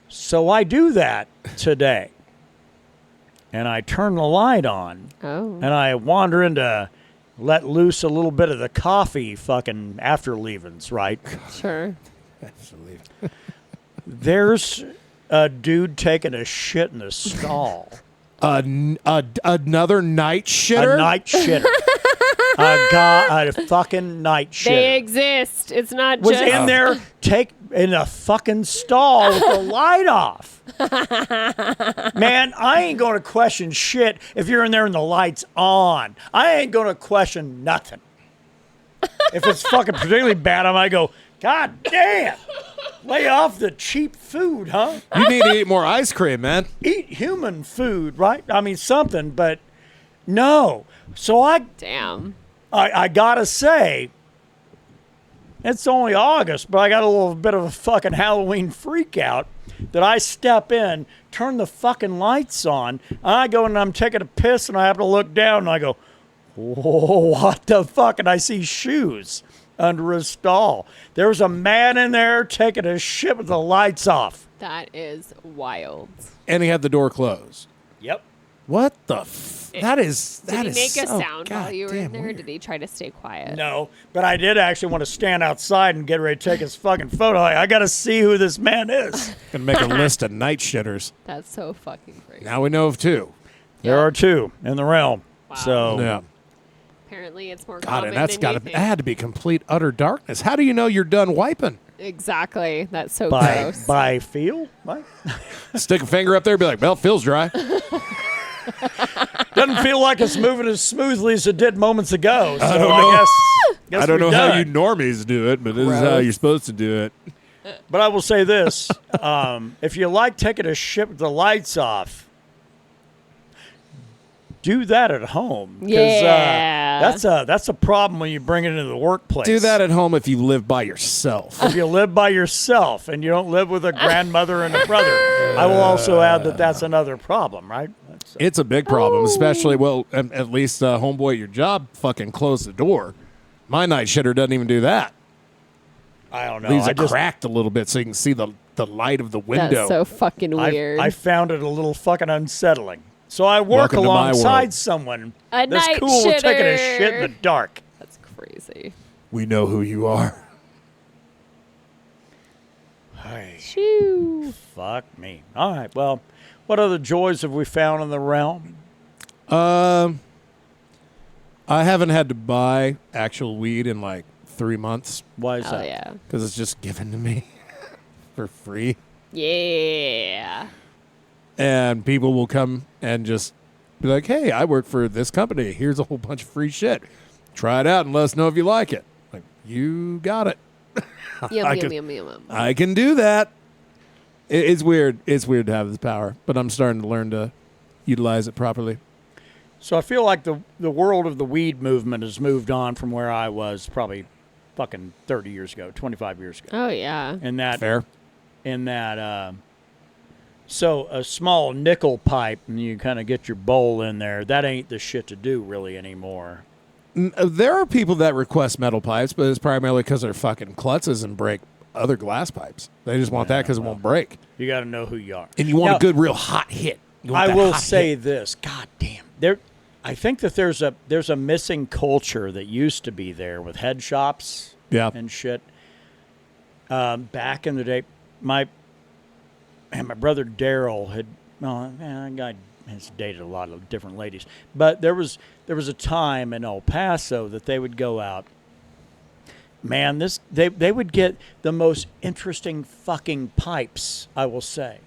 So I do that today. And I turn the light on Oh. and I wander in to let loose a little bit of the coffee fucking after leavings, right? Sure. Absolutely. There's a dude taking a shit in the stall. Another night shitter? A night shitter. A fucking night shitter. They exist. It's not Was just in there, in a fucking stall with the light off. Man, I ain't going to question shit if you're in there and the light's on. I ain't going to question nothing. If it's fucking particularly bad, I might go, God damn, lay off the cheap food, huh? You need to eat more ice cream, man. Eat human food, right? I mean, something, but no. So I Damn. gotta say, it's only August, but I got a little bit of a fucking Halloween freak out that I step in, turn the fucking lights on, and I go and I'm taking a piss and I have to look down and I go, whoa, what the fuck? And I see shoes under a stall. There was a man in there taking a shit with the lights off. That is wild. And he had the door closed. Yep. What the that is Did he make a so sound while you were in goddamn there? Or weird. did he try to stay quiet? No, but I did actually want to stand outside and get ready to take his fucking photo. I got to see who this man is. Gonna make a list of night shitters. That's so fucking crazy. Now we know of 2. There are 2 in the realm. Wow. So Yeah. Apparently, it's more God, common and that's than got you to think. had to be complete utter darkness. How do you know you're done wiping? Exactly. That's so by gross. by feel, right? Stick a finger up there, and be like, "Well, it feels dry." Doesn't feel like it's moving as smoothly as it did moments ago. So I don't know. guess I don't we're know how done. you normies do it, but this is how Gross. you're supposed to do it. But I will say this: if you like taking a shit with the lights off, do that at home. 'Cause, Yeah. that's a problem when you bring it into the workplace. Do that at home if you live by yourself. If you live by yourself and you don't live with a grandmother and a brother, I will also add that that's another problem, right? It's a big problem, especially, at least homeboy at your job fucking closed the door. My night shitter doesn't even do that. I don't know. Leaves it cracked a little bit so you can see the light of the window. That's so fucking weird. I found it a little fucking unsettling. So I work Welcome to my alongside world. someone A that's night cool with taking a shit in shitter. the dark. That's crazy. We know who you are. Hey, Shoo. fuck me. All right, well, what other joys have we found in the realm? I haven't had to buy actual weed in like 3 months Why is Oh that? yeah. because it's just given to me for free. Yeah. And people will come and just be like, hey, I work for this company. Here's a whole bunch of free shit. Try it out and let us know if you like it. Like, you got it. Yum, I yum, can- yum, yum, yum. I can do that. It's weird. It's weird to have this power, but I'm starting to learn to utilize it properly. So I feel like the world of the weed movement has moved on from where I was probably fucking 30 years ago, 25 years ago. Oh yeah. Fair. So a small nickel pipe and you kind of get your bowl in there, that ain't the shit to do really anymore. There are people that request metal pipes, but it's primarily because they're fucking klutzes and break other glass pipes. They just want that because it won't break. You got to know who you are. And you want Now, a good, real hot hit. You want I that will hot say hit. this. God damn. I think that there's a missing culture that used to be there with head shops Yeah. and shit. Back in the day, my brother Daryl that guy has dated a lot of different ladies. But there was a time in El Paso that they would go out. Man, they would get the most interesting fucking pipes, I will say.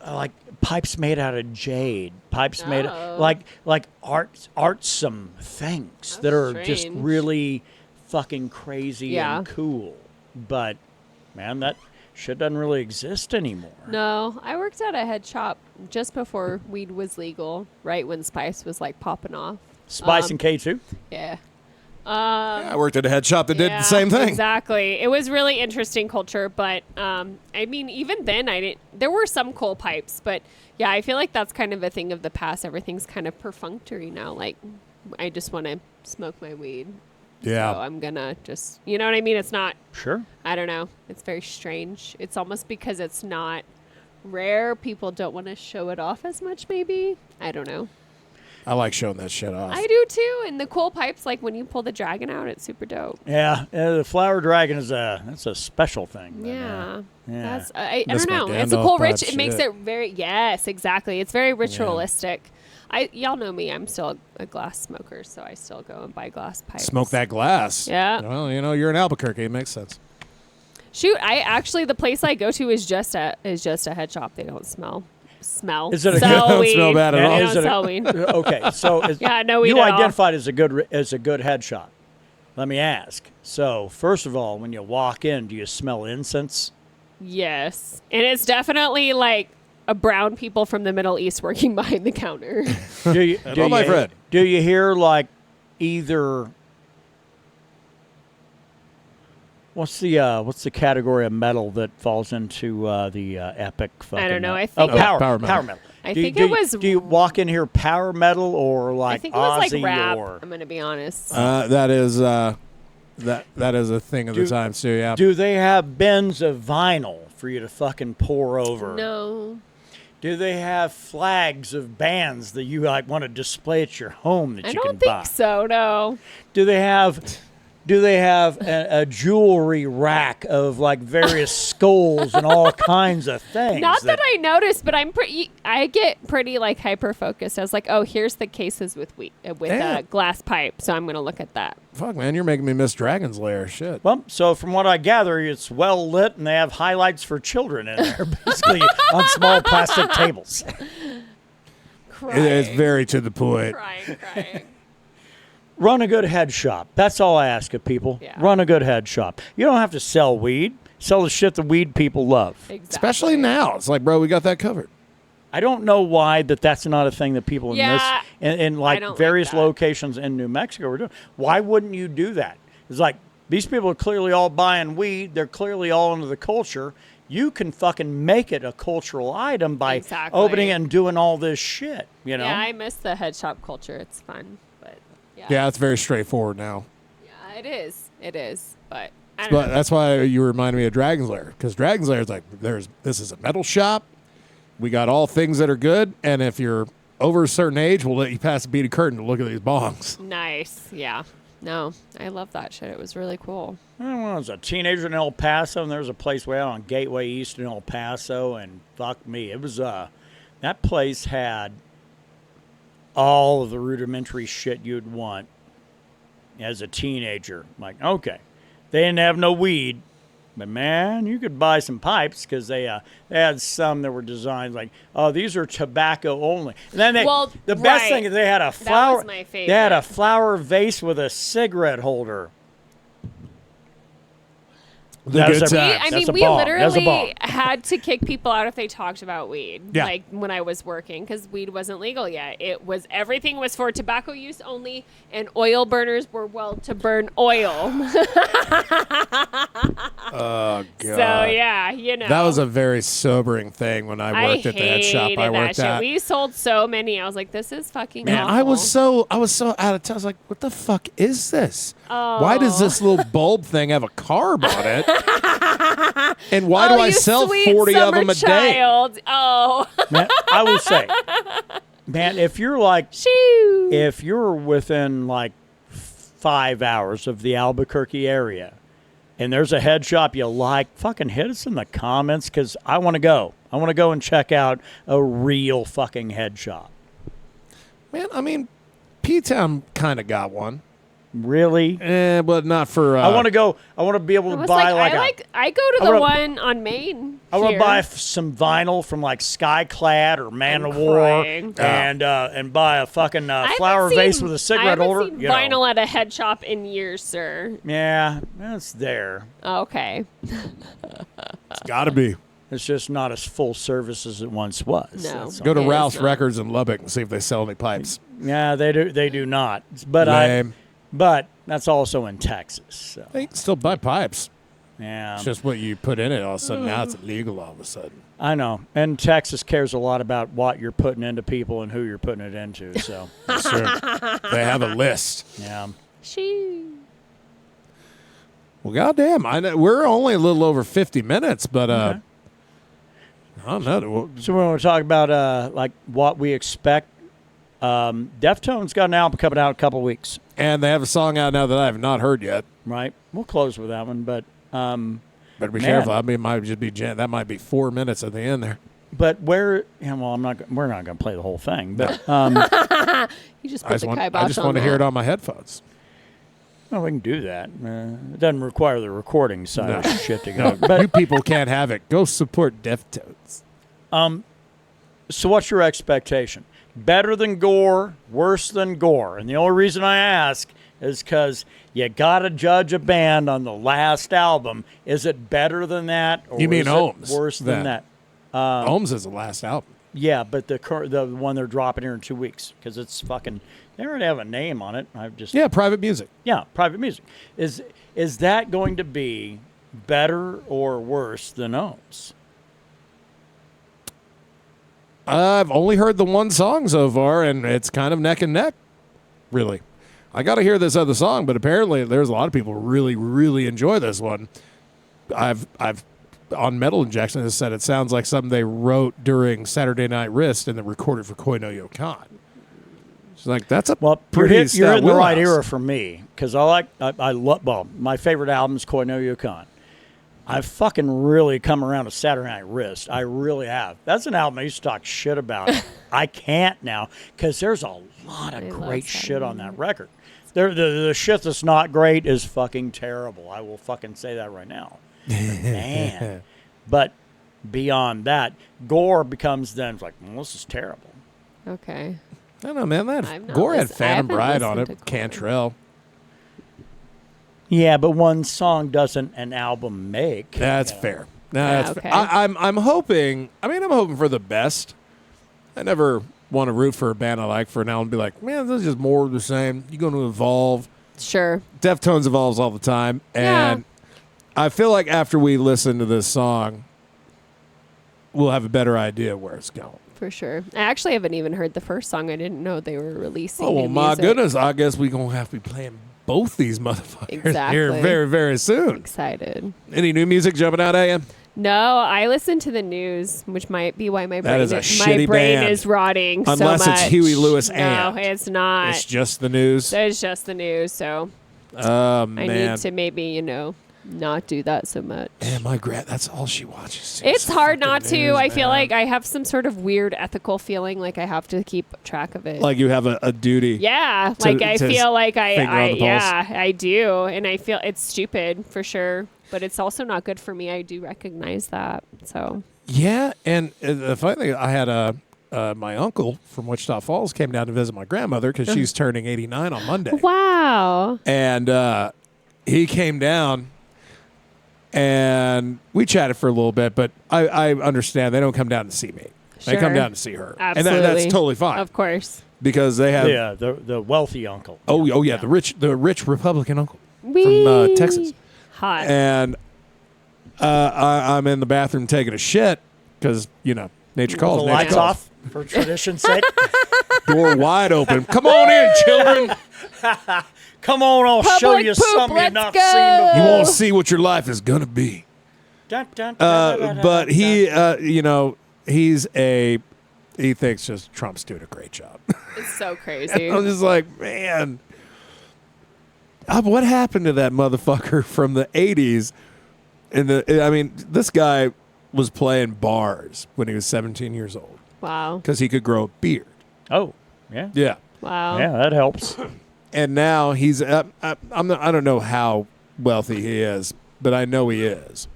Like pipes made out of jade, pipes made like artsome things that are just strange. really fucking crazy and cool. But man, that shit doesn't really exist anymore. No, I worked at a head shop just before weed was legal, right when Spice was like popping off. Spice and K2. Yeah. I worked at a head shop that did the same thing. Exactly. It was really interesting culture, but I mean, even then, there were some coal pipes, but yeah, I feel like that's kind of a thing of the past. Everything's kind of perfunctory now. Like, I just want to smoke my weed. Yeah. So I'm gonna just, you know what I mean? It's not, Sure. I don't know. It's very strange. It's almost because it's not rare. People don't want to show it off as much, maybe. I don't know. I like showing that shit off. I do too. And the cool pipes, like when you pull the dragon out, it's super dope. Yeah, the flower dragon that's a special thing. Yeah. Yeah. That's I That's don't my know. It's a Gandalf cool pipe rich. It makes shit. it very yes, exactly. It's very ritualistic. Y'all know me. I'm still a glass smoker, so I still go and buy glass pipes. Smoke that glass. Yeah. Well, you're in Albuquerque. It makes sense. Shoot, the place I go to is just a head shop. They don't smell. Is it a sell don't weed. smell bad at They all. don't Is it a- sell weed. Okay, so Yeah, no weed you at all. identified as a good head shop. Let me ask. So first of all, when you walk in, do you smell incense? Yes, and it's definitely like a brown people from the Middle East working behind the counter. Do you, Hello, my friend. Do you hear like either? What's the category of metal that falls into the epic? Fucking, I don't know. I think power metal. metal. I Do you- think do it you- was- Do you walk in here power metal or I like think it was like Ozzy rap. or? I'm gonna be honest. That is that is a thing of the times too. Yeah. Do they have bins of vinyl for you to fucking pour over? No. Do they have flags of bands that you like want to display at your home that I you don't can think buy? so. No. Do they have a jewelry rack of like various skulls and all kinds of things? Not that I noticed, but I get pretty like hyper focused. I was like, oh, here's the cases with Damn. glass pipe, so I'm gonna look at that. Fuck, man, you're making me miss Dragon's Lair. Shit. Well, so from what I gather, it's well lit and they have highlights for children in there, basically on small plastic tables. Crying, It's very to the point. crying. Run a good head shop. That's all I ask of people. Yeah. Run a good head shop. You don't have to sell weed. Sell the shit the weed people love. Exactly. Especially now. It's like, bro, we got that covered. I don't know why that's not a thing that people Yeah, in like don't like various that. locations in New Mexico are doing. Why wouldn't you do that? It's like these people are clearly all buying weed. They're clearly all into the culture. you can fucking make it a cultural item by Exactly. opening it and doing all this shit, you know? Yeah, I miss the head shop culture. It's fun, but Yeah, it's very straightforward now. yeah, it is. It is, but I don't But know. that's why you reminded me of Dragon's Lair, because Dragon's Lair is like, this is a metal shop. We got all things that are good, and if you're over a certain age, we'll let you pass the beaded curtain to look at these bongs. Nice. Yeah. No, I love that shit. It was really cool. When I was a teenager in El Paso, and there was a place way out on Gateway East in El Paso, and fuck me, it was that place had all of the rudimentary shit you'd want as a teenager. Like, okay, they didn't have no weed, but man, you could buy some pipes because they had some that were designed like, oh, these are tobacco only. And then the best thing is they had a flower. That was my favorite. They had a flower vase with a cigarette holder. Good That's a- times. I That's mean, a we bomb. That's a bomb. literally had to kick people out if they talked about weed. Yeah. Like when I was working, because weed wasn't legal yet. Everything was for tobacco use only, and oil burners were to burn oil. Oh, God. So yeah, you know. That was a very sobering thing when I worked at the head shop I hated worked that at. shit. We sold so many. I was like, this is fucking Man, awful. I was so out of touch. I was like, what the fuck is this? Why does this little bulb thing have a carb on it? And why do I you sell sweet 40 of summer them a day? child. Oh. Man, I will say, man, if you're like, Shoo. if you're within like 5 hours of the Albuquerque area and there's a head shop you like, fucking hit us in the comments because I want to go. I want to go and check out a real fucking head shop. Man, I mean, P-Town kind of got one. Really? But not for... I want to go. I want to be able I to was buy I go to I the wanna- one on Main. I want to here. buy some vinyl from like Skyclad or Man I'm of War crying. and buy a fucking I haven't flower vase seen- with a I cigarette haven't holder. seen you know. vinyl at a head shop in years, sir. Yeah, it's there. Okay. It's got to be. It's just not as full service as it once was. No. That's all. Go to It is Ralph's not. Records in Lubbock and see if they sell any pipes. Yeah, they do. They do not. But Lame. But that's also in Texas. So They can still buy pipes. yeah, It's just what you put in it. All of a sudden, now it's illegal all of a sudden. I know. And Texas cares a lot about what you're putting into people and who you're putting it into. So Sure. They have a list. yeah. Shoo. Well, goddamn. I know, we're only a little over 50 minutes, but Okay. I don't know. So we want to talk about like what we expect. Deftones got an album coming out in a couple weeks, And they have a song out now that I have not heard yet. right? We'll close with that one, but Better be Man. careful. I mean, it might just be that might be 4 minutes at the end there. where? Yeah, well, we're not going to play the whole thing, but You just I put just the want, kibosh I just on want to hear that. it on my headphones. well, we can do that. It doesn't require the recording side of No. shit to go. No, But you people can't have it. Go support Deftones. so, what's your expectation? Better than Gore, worse than Gore? And the only reason I ask is because you got to judge a band on the last album. Is it better than that, or You mean is it Ohms, worse than then? that? Ohms is the last album. Yeah, but the one they're dropping here in 2 weeks because it's fucking. They already have a name on it. I've just Yeah, private music. yeah, private music. Is that going to be better or worse than Ohms? I've only heard the one song so far, and it's kind of neck and neck, really. I got to hear this other song, but apparently there's a lot of people who really, really enjoy this one. I've on Metal Injection has said it sounds like something they wrote during Saturday Night Wrist and then recorded for Koi no Yokan. It's like that's a Well, pretty you're stout in the right wheelhouse. era for me because I love. Well, my favorite album is Koi no Yokan. I've fucking really come around to Saturday Night Wrist. I really have. That's an album I used to talk shit about. I can't now because there's a lot of I love great shit Saturday on that Night. record. The shit that's not great is fucking terrible. I will fucking say that right now. Man. But beyond that, Gore becomes then it's like, well, this is terrible. Okay. I don't know, man. I've That not Gore had listened- I Phantom haven't Bride on listened it, to Gore. Cantrell. Yeah, but one song doesn't an album make. That's you know. fair. No, Yeah, that's okay. fair. I'm hoping. I mean, I'm hoping for the best. I never want to root for a band I like for an album and be like, man, this is just more of the same. You're going to evolve. Sure. Deftones evolves all the time, and I feel like after we listen to this song, we'll have a better idea where it's going. For sure. I actually haven't even heard the first song. I didn't know they were releasing. Oh, well, new my music. goodness. I guess we're going to have to be playing both these motherfuckers here Exactly. very, very soon. Excited. Any new music jumping out at you? No, I listen to the news, which might be why my brain is a shitty band. is rotting Unless so it's much. Huey Lewis No, and. it's not. It's just the news. It's just the news, so Oh, I man. need to maybe, not do that so much. Man, my that's all she watches. It's hard not to. News, I feel man. like I have some sort of weird ethical feeling like I have to keep track of it. Like you have a duty. Yeah, like I feel like finger on the pulse. I do, and I feel it's stupid for sure, but it's also not good for me. I do recognize that. So Yeah, and the funny thing, I had my uncle from Wichita Falls came down to visit my grandmother because she's turning 89 on Monday. wow, And he came down, and we chatted for a little bit, but I understand they don't come down to see me. They come Sure. down to see her. Absolutely. And that's totally fine. Of course. Because they have Yeah, the wealthy uncle. oh yeah, the rich Republican uncle Wee. from Texas. Hot. And I'm in the bathroom taking a shit because nature calls. The nature lights calls. off for tradition's sake. Door wide open. Come on in, children. Come on, I'll show Public you poop, something you've let's not go. seen You before. won't see what your life is gonna be. Dun, dun, dun, dun, dun, But dun, he, dun. he thinks just Trump's doing a great job. It's so crazy. I'm just like, man, what happened to that motherfucker from the 80s? This guy was playing bars when he was 17 years old Wow. because he could grow a beard. Oh, yeah. Yeah. Wow. Yeah, that helps. And now he's, I don't know how wealthy he is, but I know he is.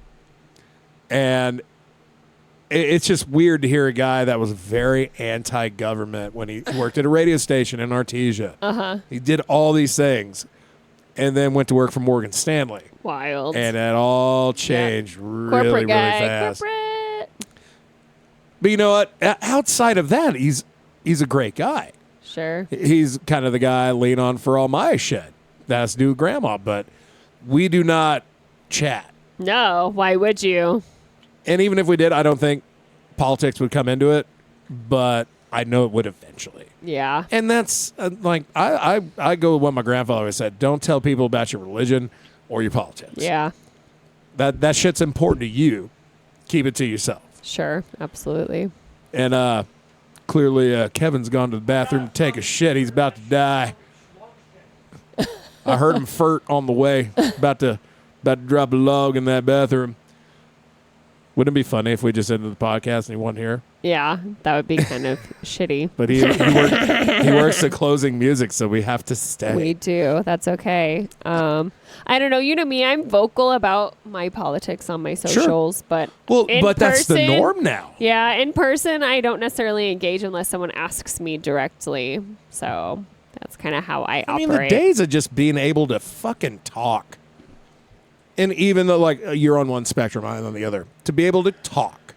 And it's just weird to hear a guy that was very anti-government when he worked at a radio station in Artesia. Uh-huh. He did all these things and then went to work for Morgan Stanley. Wild. And it all changed really, Corporate really guy. fast. Corporate. But you know what? Outside of that, he's a great guy. Sure. He's kind of the guy I lean on for all my shit. That's new grandma. But we do not chat. No. Why would you? And even if we did, I don't think politics would come into it. But I know it would eventually. Yeah. And that's I go with what my grandfather always said. Don't tell people about your religion or your politics. Yeah. That shit's important to you. Keep it to yourself. Sure. Absolutely. And clearly Kevin's gone to the bathroom to take a shit. He's about to die. I heard him furt on the way. About to drop a log in that bathroom. Wouldn't it be funny if we just ended the podcast and he wasn't here? Yeah. That would be kind of shitty. But he works the closing music, so we have to stay. We do. That's okay. I don't know. You know me. I'm vocal about my politics on my socials, but That's the person- norm now. Yeah, in person, I don't necessarily engage unless someone asks me directly. So that's kind of how I I operate. mean, the days of just being able to fucking talk, and even though you're on one spectrum, I'm on the other, to be able to talk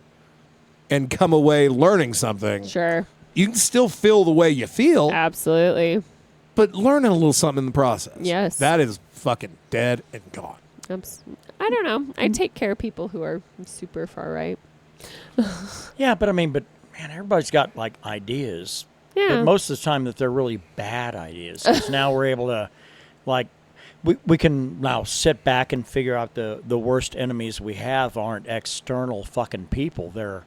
and come away learning something. Sure. You can still feel the way you feel, Absolutely. but learning a little something in the process. Yes. That is fucking dead and gone. I don't know. I take care of people who are super far right. Yeah, but man, everybody's got ideas. Yeah. But most of the time that they're really bad ideas. 'Cause now we're able to, we can now sit back and figure out the worst enemies we have aren't external fucking people. They're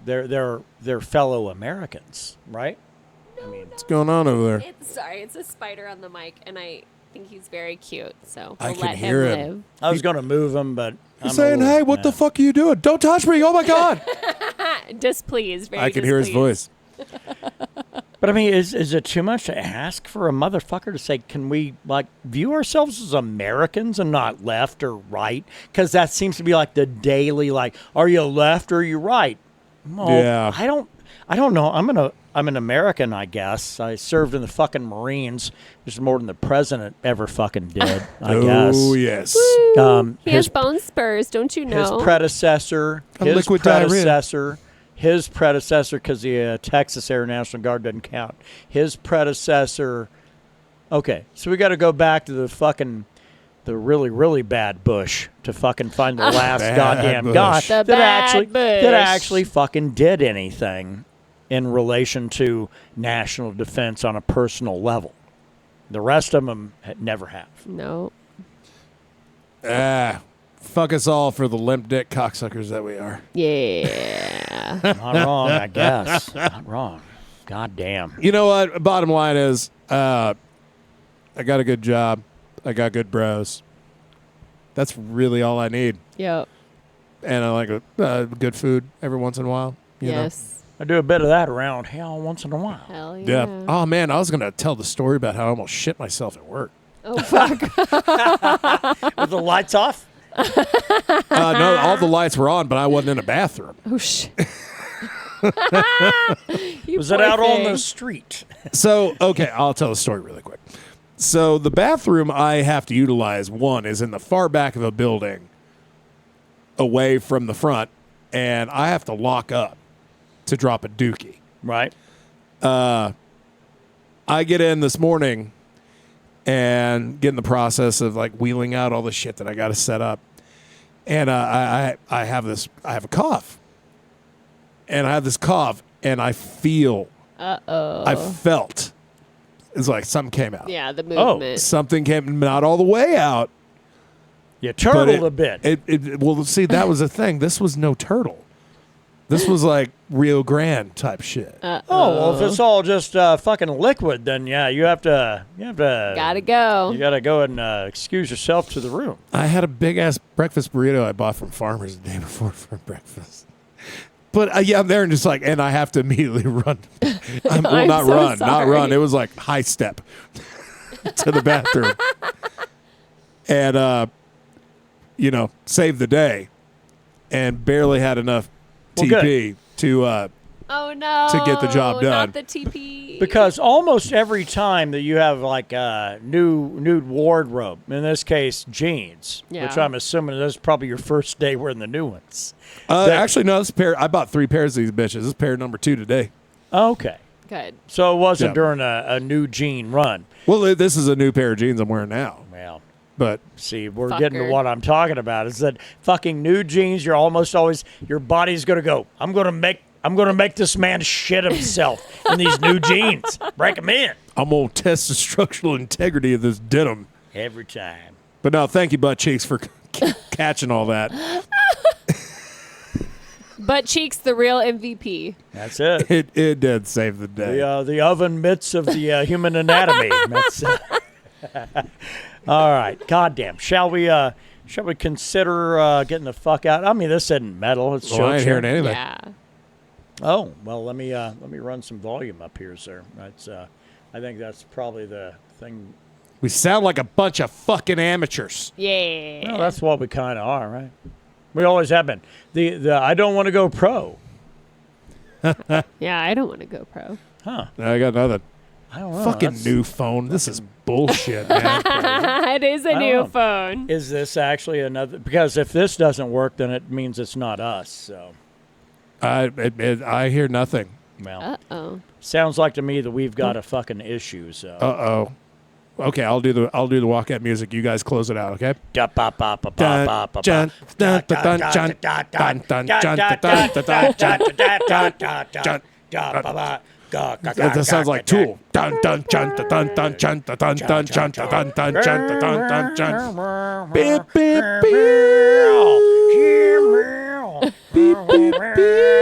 they're fellow Americans, right? What's going on over there? It's a spider on the mic, and I think he's very cute. So I we'll can let hear him him. live. I was going to move him, but He's saying, "Hey, what the fuck are you doing? Don't touch me! Oh my god!" Displeased. Very I can hear his displeased. voice. But is it too much to ask for a motherfucker to say, can we view ourselves as Americans and not left or right? Because that seems to be the daily are you left or are you right? Well, Yeah. I don't know. I'm an American, I guess. I served in the fucking Marines, which is more than the president ever fucking did. I guess. Oh yes. He has bone spurs, don't you know? His predecessor, his predecessor, because the Texas Air National Guard doesn't count. His predecessor. Okay, so we got to go back to the fucking the really, really bad bush to fucking find the last Bad goddamn bush. guy The that bad actually bush. fucking did anything in relation to national defense on a personal level. The rest of them never have. No. Fuck us all for the limp dick cocksuckers that we are. Yeah. Not wrong, I guess. Not wrong. God damn. You know what? Bottom line is, I got a good job. I got good bros. That's really all I need. Yep. And I like good food every once in a while. You know? Yes. I do a bit of that around hell once in a while. Hell yeah. Yeah. Oh man, I was gonna tell the story about how I almost shit myself at work. Oh, fuck. With the lights off? No, all the lights were on, but I wasn't in a bathroom. Oh, shit. Was it out on the street? So, okay, I'll tell the story really quick. So, the bathroom I have to utilize, one, is in the far back of a building away from the front, and I have to lock up to drop a dookie. Right. I get in this morning and get in the process of like wheeling out all the shit that I got to set up. And I have a cough. And I have this cough, and I felt, it's like something came out. Yeah, the movement. Something came, not all the way out. You but turtled a bit. Well, see, that was the thing. This was no turtle. This was like Rio Grande type shit. Oh, well, if it's all just fucking liquid, then yeah, you have to. Gotta go. You gotta go and excuse yourself to the room. I had a big ass breakfast burrito I bought from Farmers the day before for breakfast. But yeah, I'm there and just like, and I have to immediately run. I'm not so run. sorry. It was like high step to the bathroom, and saved the day, and barely had enough Well, TP to Oh, no. to get the job done. Not the TP. Because almost every time that you have like a new wardrobe, in this case jeans, Yeah. which I'm assuming this is probably your first day wearing the new ones. Actually, no. This pair, I bought 3 pairs of these bitches. This is pair number 2 today. Okay. Good. So it wasn't Yeah. during a new jean run. Well, this is a new pair of jeans I'm wearing now. Well, But see, we're getting to Fucker. what I'm talking about. Is that fucking new jeans? You're almost always, your body's gonna go, I'm gonna make this man shit himself in these new jeans. Break them in I'm going to test the structural integrity of this denim. every time. But no, thank you, Butt Cheeks, for catching all that. Butt Cheeks, the real MVP. That's it. It did save the day. The oven mitts of the human anatomy. That's all right. Goddamn. Shall we consider getting the fuck out? I mean, this isn't metal. It's Well, I ain't hearing shit. anything. Yeah. Oh well, let me run some volume up here, sir. That's I think that's probably the thing. We sound like a bunch of fucking amateurs. Yeah. Well, that's what we kind of are, right? We always have been. The I don't want to go pro. Yeah, I don't want to go pro. Huh? I got nothing. I don't know. Fucking That's- new phone. This is bullshit, man. It is a don't new know. phone. Is this actually another? Because if this doesn't work, then it means it's not us. So, I hear nothing. well, Uh-oh. sounds like to me that we've got a fucking issue. So, Uh-oh. Okay, I'll do the walkout music. You guys close it out, okay? That sounds like Tool. Dun dun dun dun dun dun dun dun dun dun dun dun dun dun dun dun. Beep beep beep. Beep beep beep.